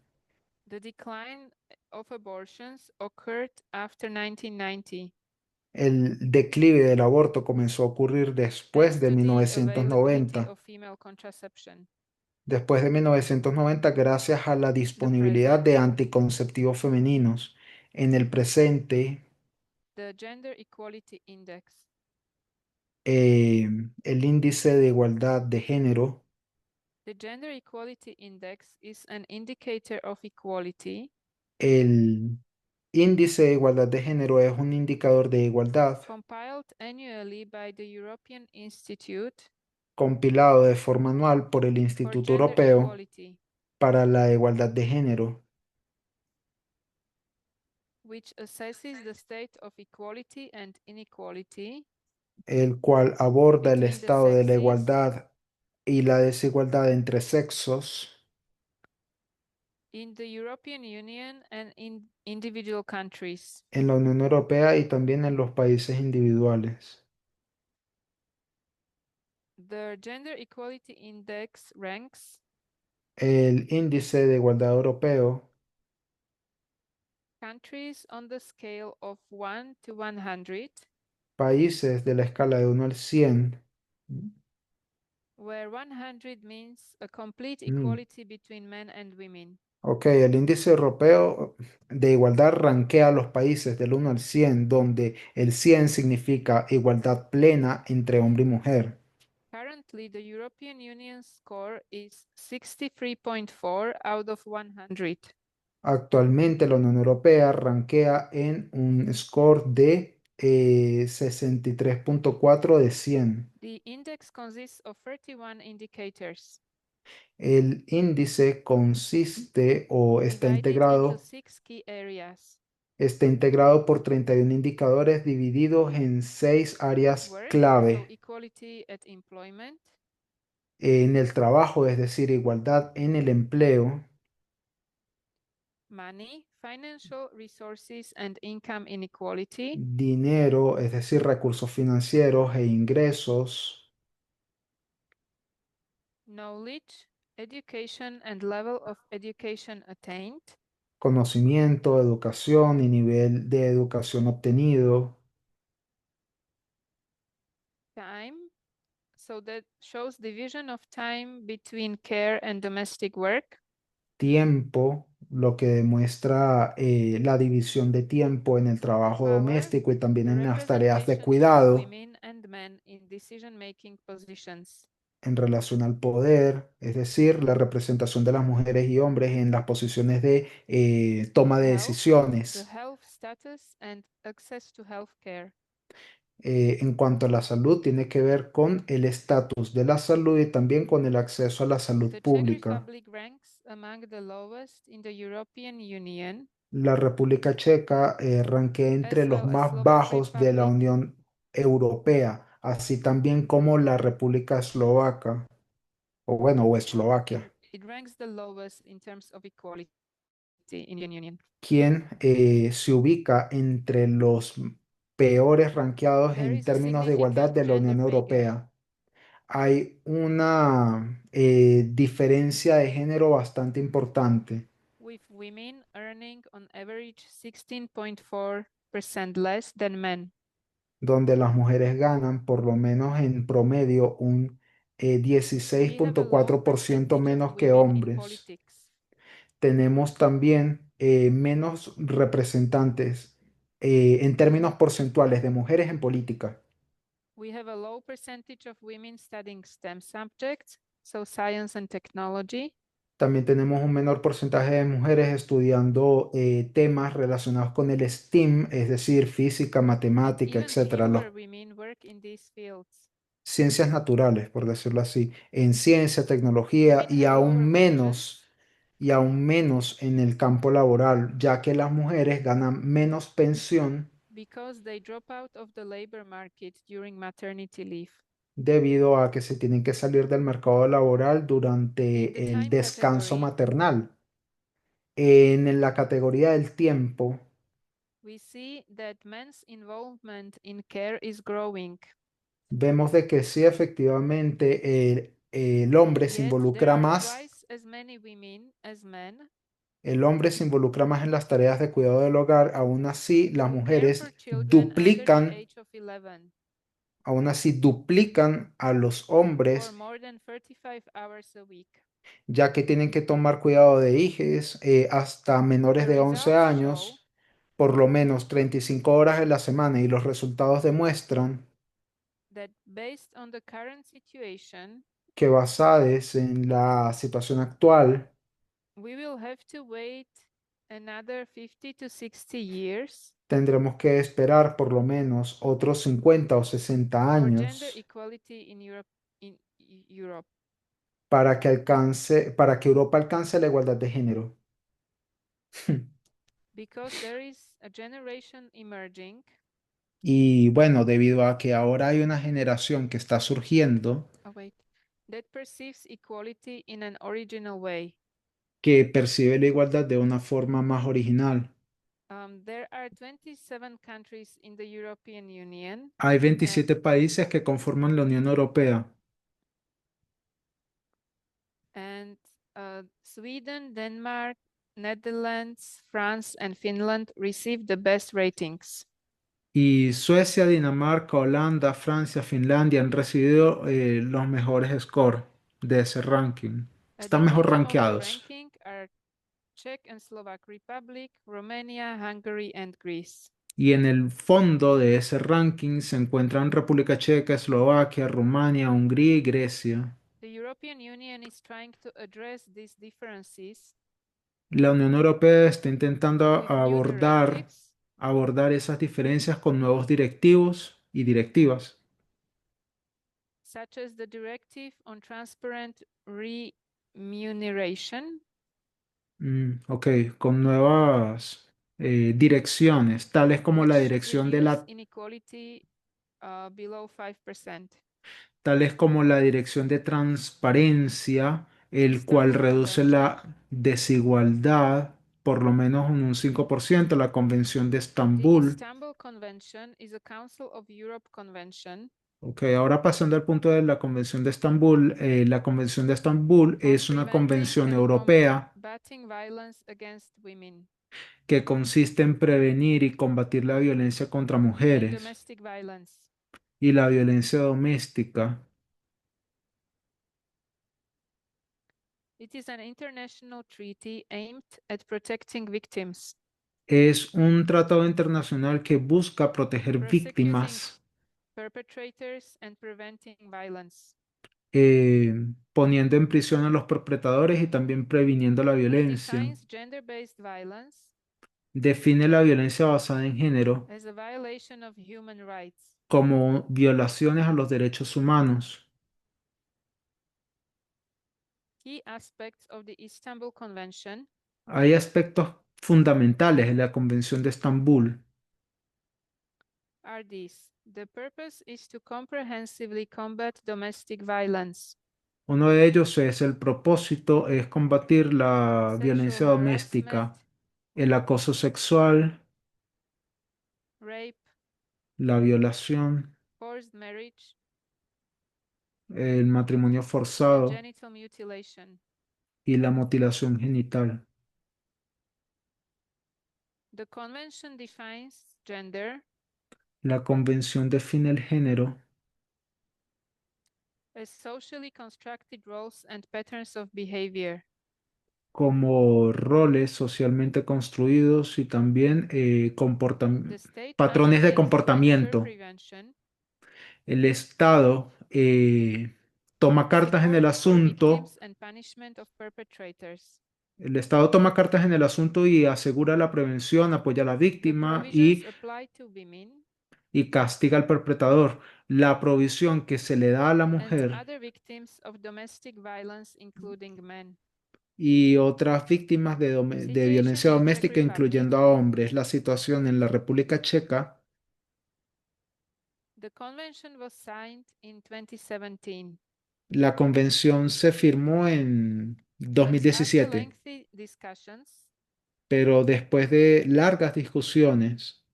The decline of abortions occurred after 1990, El declive del aborto comenzó a ocurrir después thanks de to the availability 1990. of female contraception. Después de 1990, gracias a la The disponibilidad present, de anticonceptivos femeninos. En el presente, the Gender Equality Index. eh, el índice de igualdad de género, The Gender Equality Index is an indicator of equality el índice de igualdad de género es un indicador de igualdad compiled annually by the European Institute compilado de forma anual por el for Instituto Gender Europeo Equality, para la Igualdad de Género, which assesses the state of equality and inequality el cual aborda el between the estado de la sexes igualdad y la desigualdad entre sexos in the European Union and in individual countries. en la Unión Europea y también en los países individuales. The Gender Equality Index ranks El índice de igualdad europeo countries on the scale of 1 to 100, países de la escala de 1 al 100. where 100 means a complete Mm, equality between men and women. Ok, el índice europeo de igualdad rankea a los países del 1 al 100, donde el 100 significa igualdad plena entre hombre y mujer. Currently, the European Union score is 63.4 out of 100. Actualmente la Unión Europea rankea en un score de 63,4 de 100. The index consists of 31 indicators El índice consiste o está divided into integrado 6 key areas. Está integrado por 31 indicadores divididos en 6 áreas Work, so clave equality at employment, en el trabajo, es decir, igualdad en el empleo, money, financial resources and income inequality, dinero, es decir, recursos financieros e ingresos, knowledge, education and level of education attained, conocimiento, educación y nivel de educación obtenido, time, so that shows division of time between care and domestic work, tiempo, lo que demuestra la división de tiempo en el trabajo power, doméstico y también the en las tareas de representation of cuidado women and men in decision-making positions, en relación al poder, es decir, la representación de las mujeres y hombres en las posiciones de toma de health, the decisiones. health status and access to health care. En cuanto a la salud, tiene que ver con el estatus de la salud y también con el acceso a la salud The Czech pública. Republic ranks among the lowest in the European Union, La República Checa rankea entre as los well as más Slovak bajos de la Republic. Unión Europea, así también como la República Eslovaca, o bueno, o Eslovaquia, It ranks the lowest in terms of equality in the Union. quien se ubica entre los peores ranqueados There en is a términos de igualdad significant de la gender Unión pay gap, Europea. Hay una diferencia de género bastante importante, with women earning on average 16.4% less than men. donde las mujeres ganan por lo menos en promedio un We have a low 16,4% percentage of menos que women in hombres. politics. Tenemos también menos representantes en términos porcentuales de mujeres en política. We have a low percentage of women studying STEM subjects, so science and technology. También tenemos un menor porcentaje de mujeres estudiando temas relacionados con el STEAM, es decir, física, And matemática, even etcétera, las fewer women work in these fields. ciencias naturales, por decirlo así, en ciencia, tecnología Women have lower wages y aún menos en el campo laboral, ya que las mujeres ganan menos pensión because they drop out of the labor market during maternity leave. debido a que se tienen que salir del mercado laboral In the durante el time descanso category, maternal. En la categoría del tiempo, we see that men's involvement in care is growing. vemos de que sí, efectivamente, el hombre se Yet there involucra are más, twice as many women as men el hombre se involucra más en las tareas de cuidado del hogar, las who care for mujeres children under the age of 11 aún así duplican a los for hombres, more than 35 hours a week. ya que tienen que tomar cuidado de hijos hasta menores The de 11 results show años, por lo menos 35 horas en la semana, y los resultados demuestran that based on the current situation, que basadas en la situación actual, we will have to wait another 50 to 60 years tendremos que esperar por lo menos otros 50 o 60 for gender años equality in Europe. Europe. para que Europa alcance la igualdad de género. Because there is a generation emerging. Y bueno, debido a que ahora hay una generación que está surgiendo Oh, wait, that perceives equality in an original way. que percibe la igualdad de una forma más original. There are 27 countries in the European Union, Hay and 27 países que conforman la Unión Europea. and Sweden, Denmark, Netherlands, France, and Finland received the best ratings. Y Suecia, Dinamarca, Holanda, Francia, Finlandia han recibido los mejores scores de ese ranking. At Están the mejor bottom of the rankeados. ranking are Czech and Slovak Republic, Romania, Hungary, and Greece. Y en el fondo de ese ranking se encuentran República Checa, Eslovaquia, Rumania, Hungría y Grecia. The European Union is trying to address these differences La Unión Europea está intentando with new directives abordar esas diferencias con nuevos directivos y directivas. such as the Directive on Transparent Remuneration, Ok, con nuevas. direcciones, tales como la which should dirección de reduce la, inequality below 5%. tales como la dirección de transparencia, el cual Istanbul reduce Convention. la desigualdad por lo menos en un 5%, la Convención de The Estambul. Istanbul Convention is a Council of Europe convention Ok, ahora pasando al punto de la Convención de Estambul, la Convención de Estambul on es una preventing convención and europea combating violence against women que consiste en prevenir y combatir la violencia contra and mujeres domestic violence. y la violencia doméstica. It is an international treaty aimed at protecting victims, Es un tratado internacional que busca proteger prosecuting víctimas, perpetrators, and preventing violence. eh, poniendo en prisión a los perpetradores y también previniendo la It violencia. defines gender-based violence Define la violencia basada en género as a violation of human rights. como violaciones a los derechos humanos. Key aspects of the Istanbul Convention Hay aspectos fundamentales de la Convención de Estambul. are these. The purpose is to comprehensively combat domestic violence, Uno de ellos es el propósito, es combatir la sexual violencia harassment, doméstica, el acoso sexual, rape, la violación, forced marriage, el matrimonio and forzado genital mutilation. y la mutilación genital. The convention defines gender La convención define el género as socially constructed roles and patterns of behavior. como roles socialmente construidos y también The state patrones de undertakes transfer comportamiento. prevention, El Estado toma cartas en el support for asunto. victims, and punishment of perpetrators. El Estado toma cartas en el asunto y asegura la prevención, apoya a la The víctima provisions apply to women y castiga al perpetrador. La provisión que se le da a la and mujer other victims of domestic violence, including men. y otras víctimas de Situation violencia in Czech doméstica, Republic. incluyendo a hombres. La situación en la República Checa. The convention was signed in 2017, La convención se firmó en but after 2017, lengthy discussions, pero después de largas discusiones,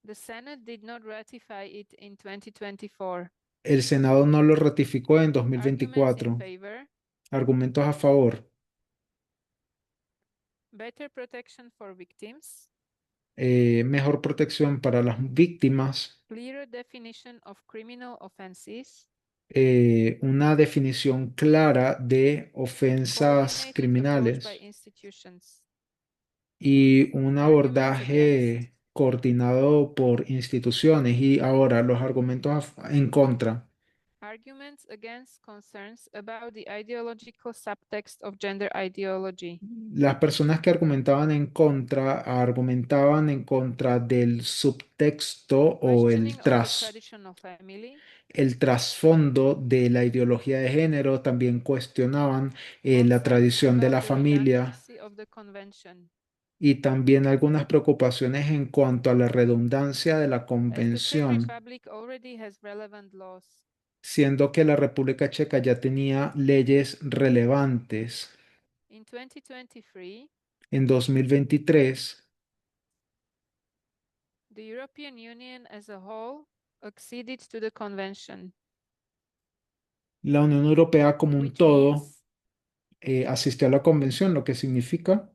the Senate did not ratify it in 2024. el Senado no lo ratificó en Arguments in 2024. favor: Argumentos a favor. better protection for victims, Mejor protección para las víctimas, clearer definition of criminal offenses, una definición clara de ofensas coordinated approach by criminales institutions. y un Arguments against: abordaje coordinado por instituciones. Y ahora los argumentos en contra. arguments against concerns about the ideological subtext of gender ideology, Las personas que argumentaban en contra del subtexto o questioning of the traditional family, el trasfondo de la ideología de género, también cuestionaban la concerns tradición de about la the familia redundancy of the convention, y también algunas preocupaciones en cuanto a la redundancia de la as the Czech convención, Republic already has relevant laws. siendo que la República Checa ya tenía leyes relevantes. In 2023, En 2023, the European Union as a whole acceded to the convention, la Unión Europea como un which todo means asistió a la convención, lo que significa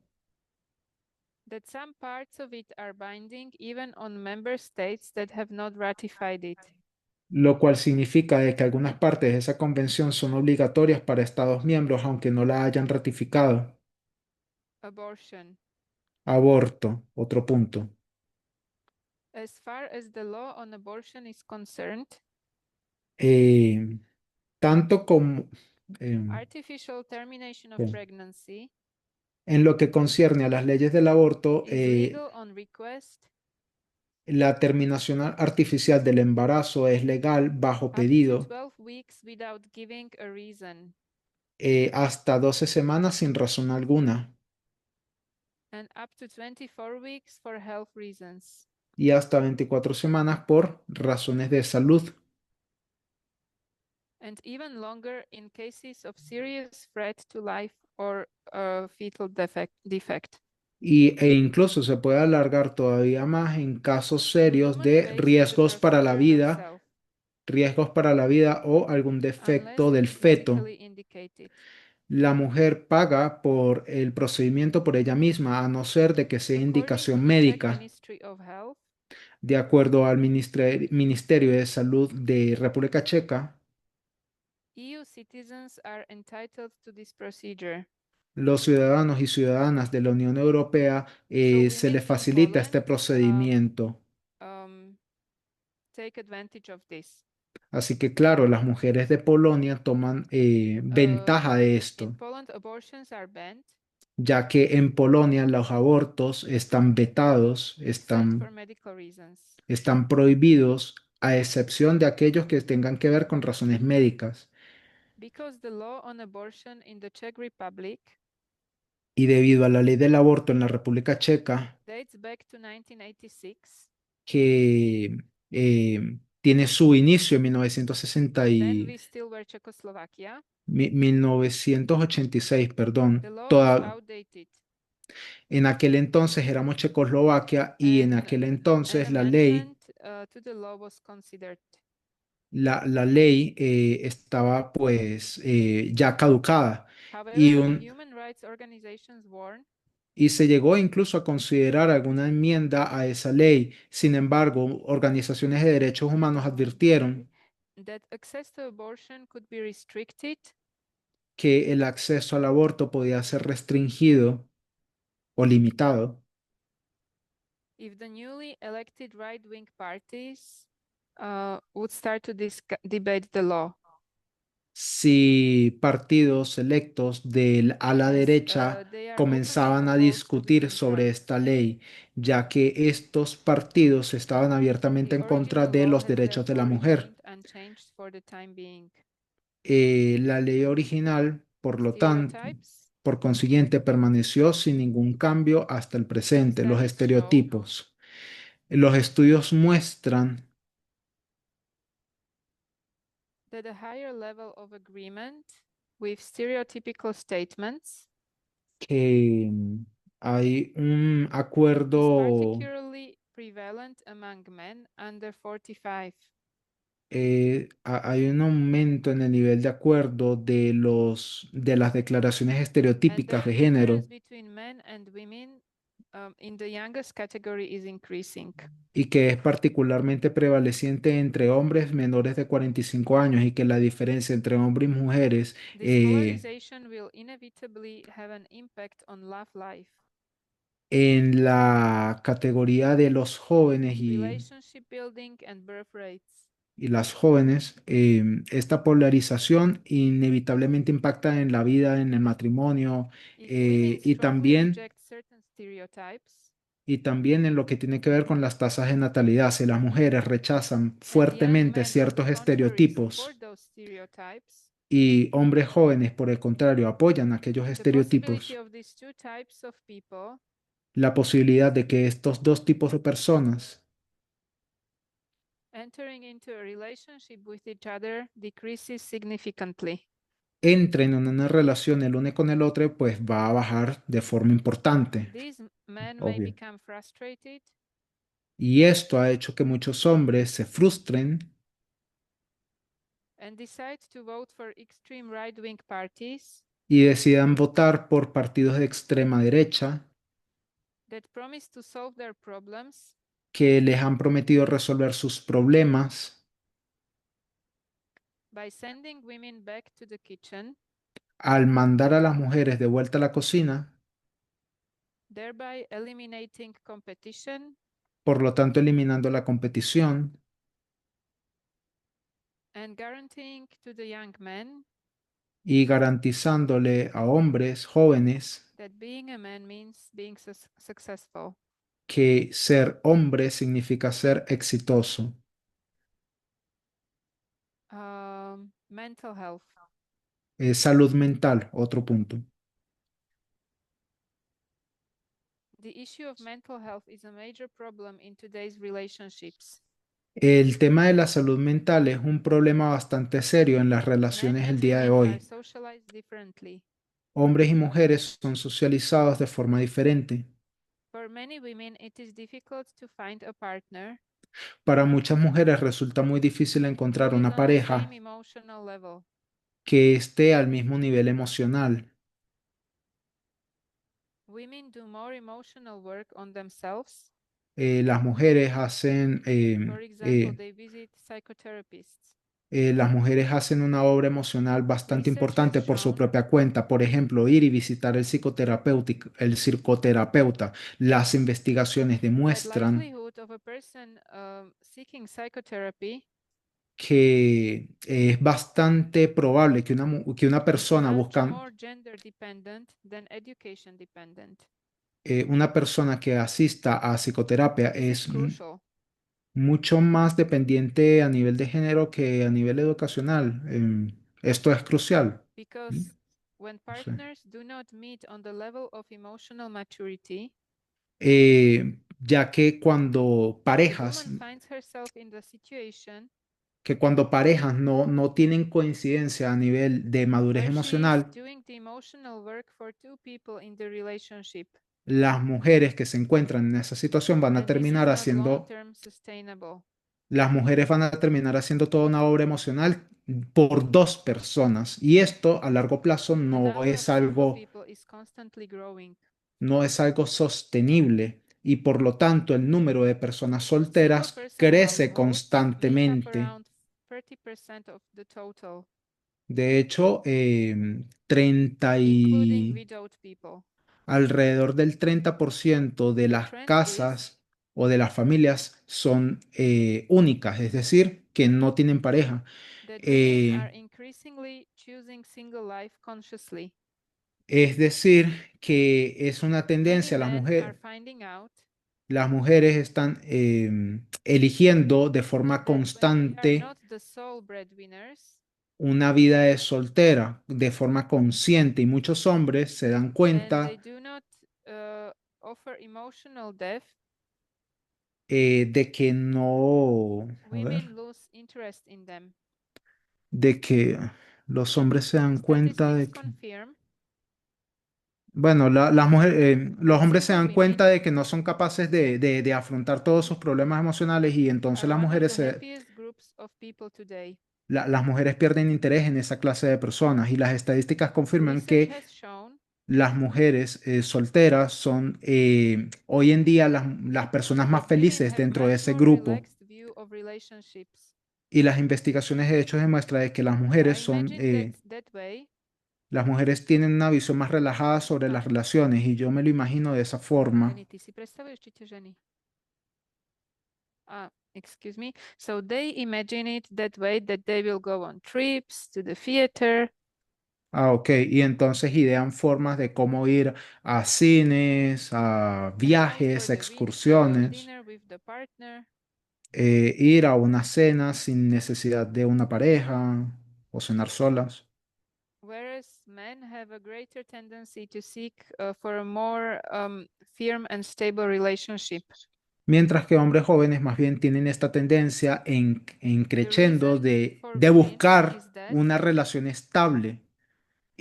that some parts of it are binding even on member states that have not ratified it. lo cual significa de que algunas partes de esa convención son obligatorias para Estados miembros aunque no la hayan ratificado. Abortion. Aborto, otro punto. As far as the law on abortion is concerned, Eh, tanto como artificial termination of ok, pregnancy en lo que concierne a las leyes del aborto, is legal on request la terminación artificial del embarazo es legal bajo up to pedido 12 weeks without giving a reason. hasta 12 semanas sin razón alguna. and up to 24 weeks for health reasons, y hasta 24 semanas por razones de salud. and even longer in cases of serious threat to life or fetal defect. E incluso se puede alargar todavía más en casos The serios woman de pays for the procedure herself, riesgos para la vida o algún defecto unless del feto. medically indicated. La mujer paga por el procedimiento por ella misma, a no ser de que sea According to indicación the Czech médica, Ministry of Health, de acuerdo al Ministerio de Salud de República Checa. EU citizens are entitled to this procedure. Los ciudadanos y ciudadanas de la Unión Europea So se women les in facilita Poland este procedimiento. um, take advantage of this. Así que claro, las mujeres de Polonia toman ventaja de In esto, Poland, abortions are banned, ya que en Polonia los abortos están vetados, except for medical reasons. están prohibidos, a excepción de aquellos que tengan que ver con razones médicas. Because the law on abortion in the Czech Republic Y debido a la ley del aborto en la República Checa, dates back to 1986, que tiene su inicio en 1960 then y we still were Czechoslovakia, 1986, the perdón. law was outdated En aquel entonces éramos Checoslovaquia y en and aquel an entonces amendment to the law was considered. la ley estaba pues ya caducada y, However, un, human rights organizations warn y se llegó incluso a considerar alguna enmienda a esa ley. Sin embargo, organizaciones de derechos humanos advirtieron that access to abortion could be restricted que el acceso al aborto podía ser restringido o limitado if the newly elected right-wing parties would start to debate the law. si partidos electos del ala As derecha they are openly comenzaban a opposed to discutir women's sobre rights. esta ley, ya que estos partidos estaban abiertamente The en contra original de law los has derechos de la therefore mujer. remained unchanged for the time being. La ley original, por lo tanto, Stereotypes. por consiguiente, permaneció sin ningún cambio hasta el presente. Los Studies show estereotipos. Los estudios muestran that a higher level of agreement with stereotypical statements que hay un is acuerdo, particularly prevalent among men under 45. hay un aumento en el nivel de acuerdo de las declaraciones And that estereotípicas de the difference género between men and women in the youngest category is increasing. y que es particularmente prevaleciente entre hombres menores de 45 años y que la diferencia entre hombres y mujeres This polarization will inevitably have an impact on love life, en la categoría de los jóvenes relationship building, and birth rates. y las jóvenes, esta polarización inevitablemente impacta en la vida, en el matrimonio If women y strongly también reject certain stereotypes y también en lo que tiene que ver con las tasas de natalidad. Si las mujeres rechazan and young fuertemente men, on the ciertos contrary, support estereotipos those stereotypes, y hombres jóvenes, por el contrario, apoyan aquellos the possibility estereotipos, of these two types of people la posibilidad de que estos dos tipos de personas entering into a relationship with each other decreases significantly. entren en una relación el uno con el otro, pues va a bajar de forma importante, These men may obvio. become frustrated Y esto ha hecho que muchos hombres se frustren and decide to vote for extreme right-wing parties y decidan votar por partidos de extrema derecha that promise to solve their problems que les han prometido resolver sus problemas by sending women back to the kitchen, al mandar a las mujeres de vuelta a la cocina, thereby eliminating competition por lo tanto eliminando la competición and guaranteeing to the young men y garantizándole a hombres jóvenes that being a man means being successful. que ser hombre significa ser exitoso. Mental health. Salud mental, otro punto. The issue of mental health is a major problem in today's relationships. El tema de la salud mental es un problema bastante serio en las Men relaciones el and día de women are hoy. socialized differently. Hombres y mujeres son socializados de forma diferente. For many women, it is difficult to find a partner Para muchas mujeres resulta muy difícil encontrar who is una on the same pareja emotional level. que esté al mismo nivel emocional. Women do more emotional work on themselves. Las mujeres hacen, For example, they visit psychotherapists. las mujeres hacen una obra emocional bastante Research has importante por su shown propia cuenta. Por ejemplo, ir y visitar el psicoterapeuta. Las investigaciones that demuestran likelihood of a person seeking psychotherapy que es bastante probable que que una is persona much busca, more gender dependent than education dependent. una persona que asista a psicoterapia This is es crucial mucho más dependiente a nivel de género que a nivel educacional. Esto es crucial. ¿Mm? because when Sí. partners do not meet on the level of emotional maturity, Ya the woman finds herself in the situation que cuando parejas no tienen coincidencia a nivel de madurez where she is emocional, doing the emotional work for two people in the relationship. las mujeres que se encuentran en esa situación van a And this is terminar not haciendo, long-term sustainable. las mujeres van a terminar haciendo toda una obra emocional por dos personas. Y esto a largo plazo The number of single people is constantly growing. no es algo sostenible y por lo tanto el número de personas solteras Single-person crece households make up constantemente. around 30% of the total, De hecho, 30 including y widowed people. alrededor del 30% de The las trend is casas o de las familias son únicas, es decir, que no tienen pareja. that women are Eh, increasingly choosing single life consciously. es decir, que es una Many tendencia, men are finding out las mujeres están eligiendo de forma that when they are not constante the sole breadwinners una vida de soltera, de forma consciente, y muchos hombres se dan and they cuenta do not offer emotional depth, de que no, a ver, women lose interest in them. de que los hombres se dan cuenta Statistics de que, confirm bueno, los that hombres se single dan women cuenta de que no son capaces de afrontar todos sus problemas emocionales y entonces are one of the happiest groups of people today. las mujeres pierden interés en esa clase de personas y las estadísticas confirman Research que has shown las mujeres solteras son hoy en día las personas más that women felices have dentro de much ese more grupo. relaxed view of relationships. Y las investigaciones de hecho demuestran de que I imagine that way las mujeres tienen una visión más relajada sobre las relaciones y yo me lo imagino de esa forma. Ženy, ty si predstavuješ, či tie ženy? Excuse me. So they imagine it that way, that they will go on trips to the theater, Ah, ok. Y entonces idean formas de cómo ir a cines, a and go for viajes, a the excursiones, dinner with the partner, ir a una cena sin necesidad de una pareja o cenar solas. whereas men have a greater tendency to seek for a more firm and stable relationship. Mientras que hombres jóvenes más bien tienen esta tendencia en The creciendo reason for de women buscar is that una relación estable.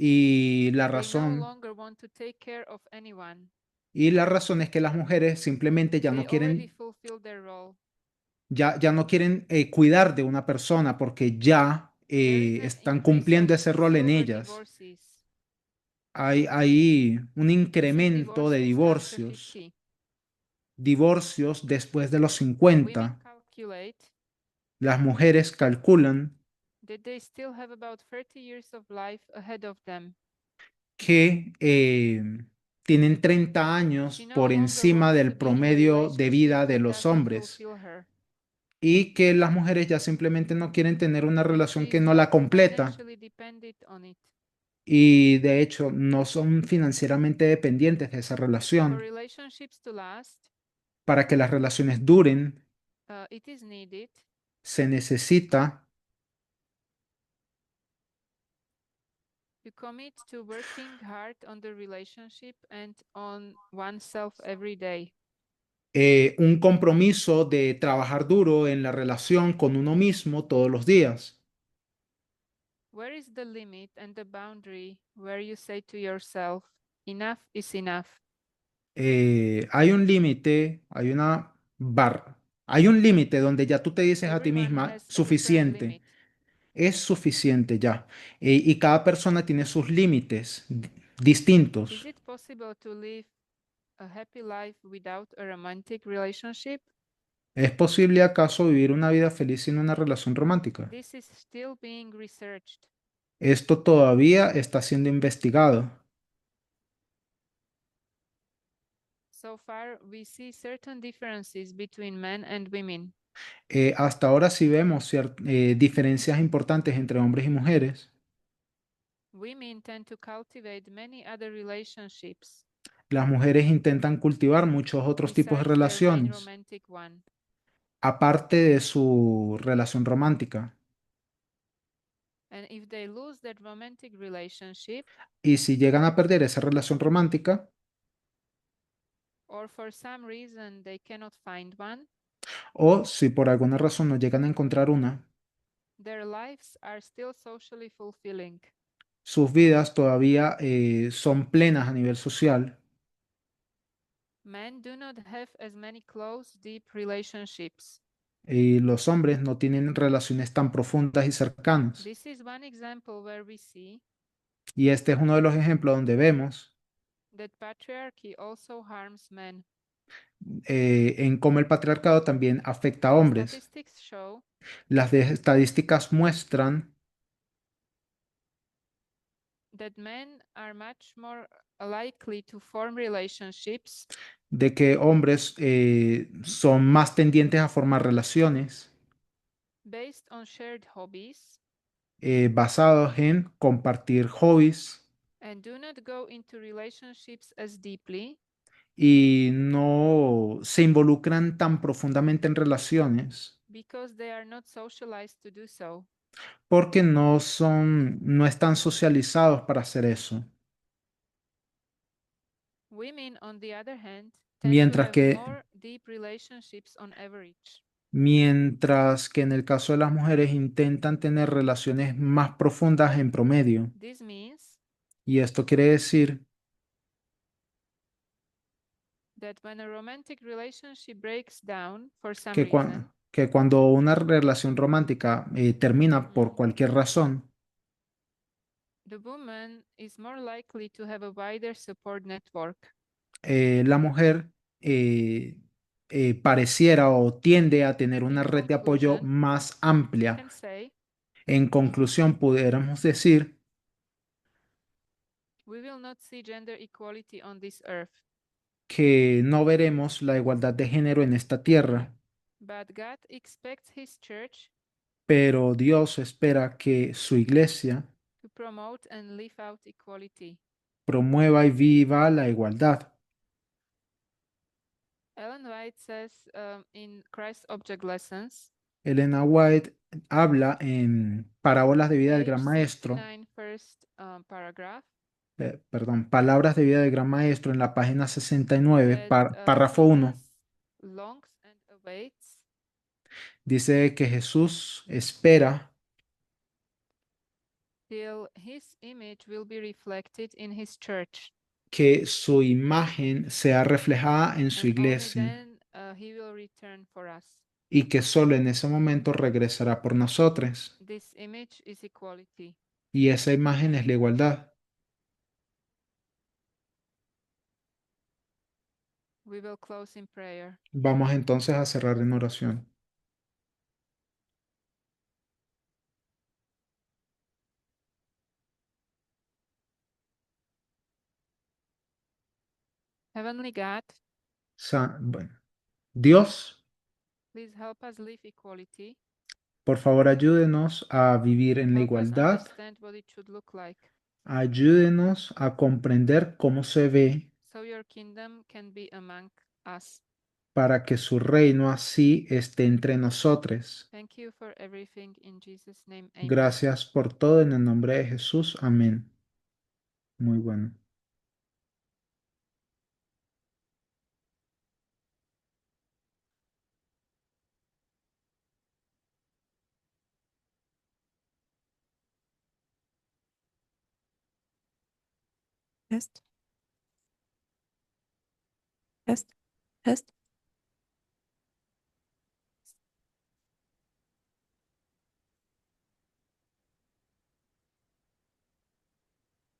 Y la they no razón, longer want to take care of anyone. y la razón es que las mujeres simplemente They already fulfill their role. ya no quieren cuidar de una persona porque ya There is an están increase of cumpliendo ese rol en silver ellas. divorces. Hay un Silk incremento de divorces after divorcios, 50. divorcios después de los Women 50. calculate Las mujeres calculan that they still have about 30 years of life ahead of them. que tienen 30 She años no por longer encima wants to del be in a promedio de relationship vida de that los does not hombres fulfill her. y que las mujeres ya simplemente no quieren tener una And relación she que is no la not completa financially dependent on it. y de hecho no son financieramente dependientes de esa For relación. relationships to last, Para que las relaciones duren, it is needed se necesita To commit to working hard on the relationship and on oneself every day. Un compromiso de trabajar duro en la relación con uno mismo todos los días. Where is the limit and the boundary where you say to yourself, enough is enough? Hay un límite, hay un límite donde ya tú te dices a ti Everyone misma, has a different suficiente, limit. es suficiente ya. Y cada persona tiene sus límites Is distintos. it possible to live a happy life without a romantic relationship? ¿Es posible acaso vivir una vida feliz sin una relación romántica? This is still being researched. Esto todavía está siendo investigado. So far, we see certain differences between men and women. Hasta ahora sí vemos diferencias importantes entre hombres y mujeres. Women tend to cultivate many other relationships Las mujeres intentan cultivar muchos otros tipos de besides their main relaciones, romantic one. aparte de su relación romántica. And if they lose that romantic relationship, Y si llegan a perder esa relación romántica, or for some reason they cannot find one, o si por alguna razón no llegan a encontrar una, their lives are still socially fulfilling. sus vidas todavía son plenas a nivel social. Men do not have as many close, deep relationships. Y los hombres no tienen relaciones tan profundas y cercanas. This is one example where we see Y este es uno de los ejemplos donde vemos that patriarchy also harms men. en cómo el patriarcado también afecta a hombres. Statistics show Las estadísticas muestran that men are much more likely to form relationships de que hombres son más tendientes a formar relaciones based on shared hobbies basados en compartir hobbies and do not go into relationships as deeply y no se involucran tan profundamente en relaciones because they are not socialized to do so. porque no están socializados para hacer eso. Women, on the other hand, tend to Mientras have que, more deep relationships on average. mientras que en el caso de las mujeres intentan tener relaciones más profundas en promedio. This means Y esto quiere decir that when a romantic relationship breaks down for some que, reason, que cuando una relación romántica termina por cualquier razón, the woman is more likely to have a wider support network. la mujer eh, pareciera o tiende a tener una In red de apoyo conclusion, más we amplia. can say En conclusión, pudiéramos decir we will not see gender equality on this earth, que no veremos la igualdad de género en esta tierra, but God expects His church pero Dios espera que su iglesia to promote and live out equality. promueva y viva la igualdad. Ellen White says in Christ Object Lessons, Elena White habla en Parábolas de vida del page Gran Maestro, 69, first paragraph, perdón, Palabras de vida del Gran Maestro en la página 69, that párrafo 1, Jesus longs and awaits dice que Jesús espera till His image will be reflected in His church. que su imagen sea reflejada en su And only iglesia then He will return for us. y que solo en ese momento regresará por nosotros. This image is equality. Y esa imagen es la igualdad. We will close in prayer. Vamos entonces a cerrar en oración. Heavenly God, Bueno, Dios, please help us live equality. por favor, ayúdenos a vivir en la Help us igualdad. understand what it should look like Ayúdenos a comprender cómo se ve so your kingdom can be among us. para que su reino así esté entre nosotros. Thank you for everything. In Jesus' name, amen. Gracias por todo en el nombre de Jesús. Amén. Muy bueno. Test, test, test.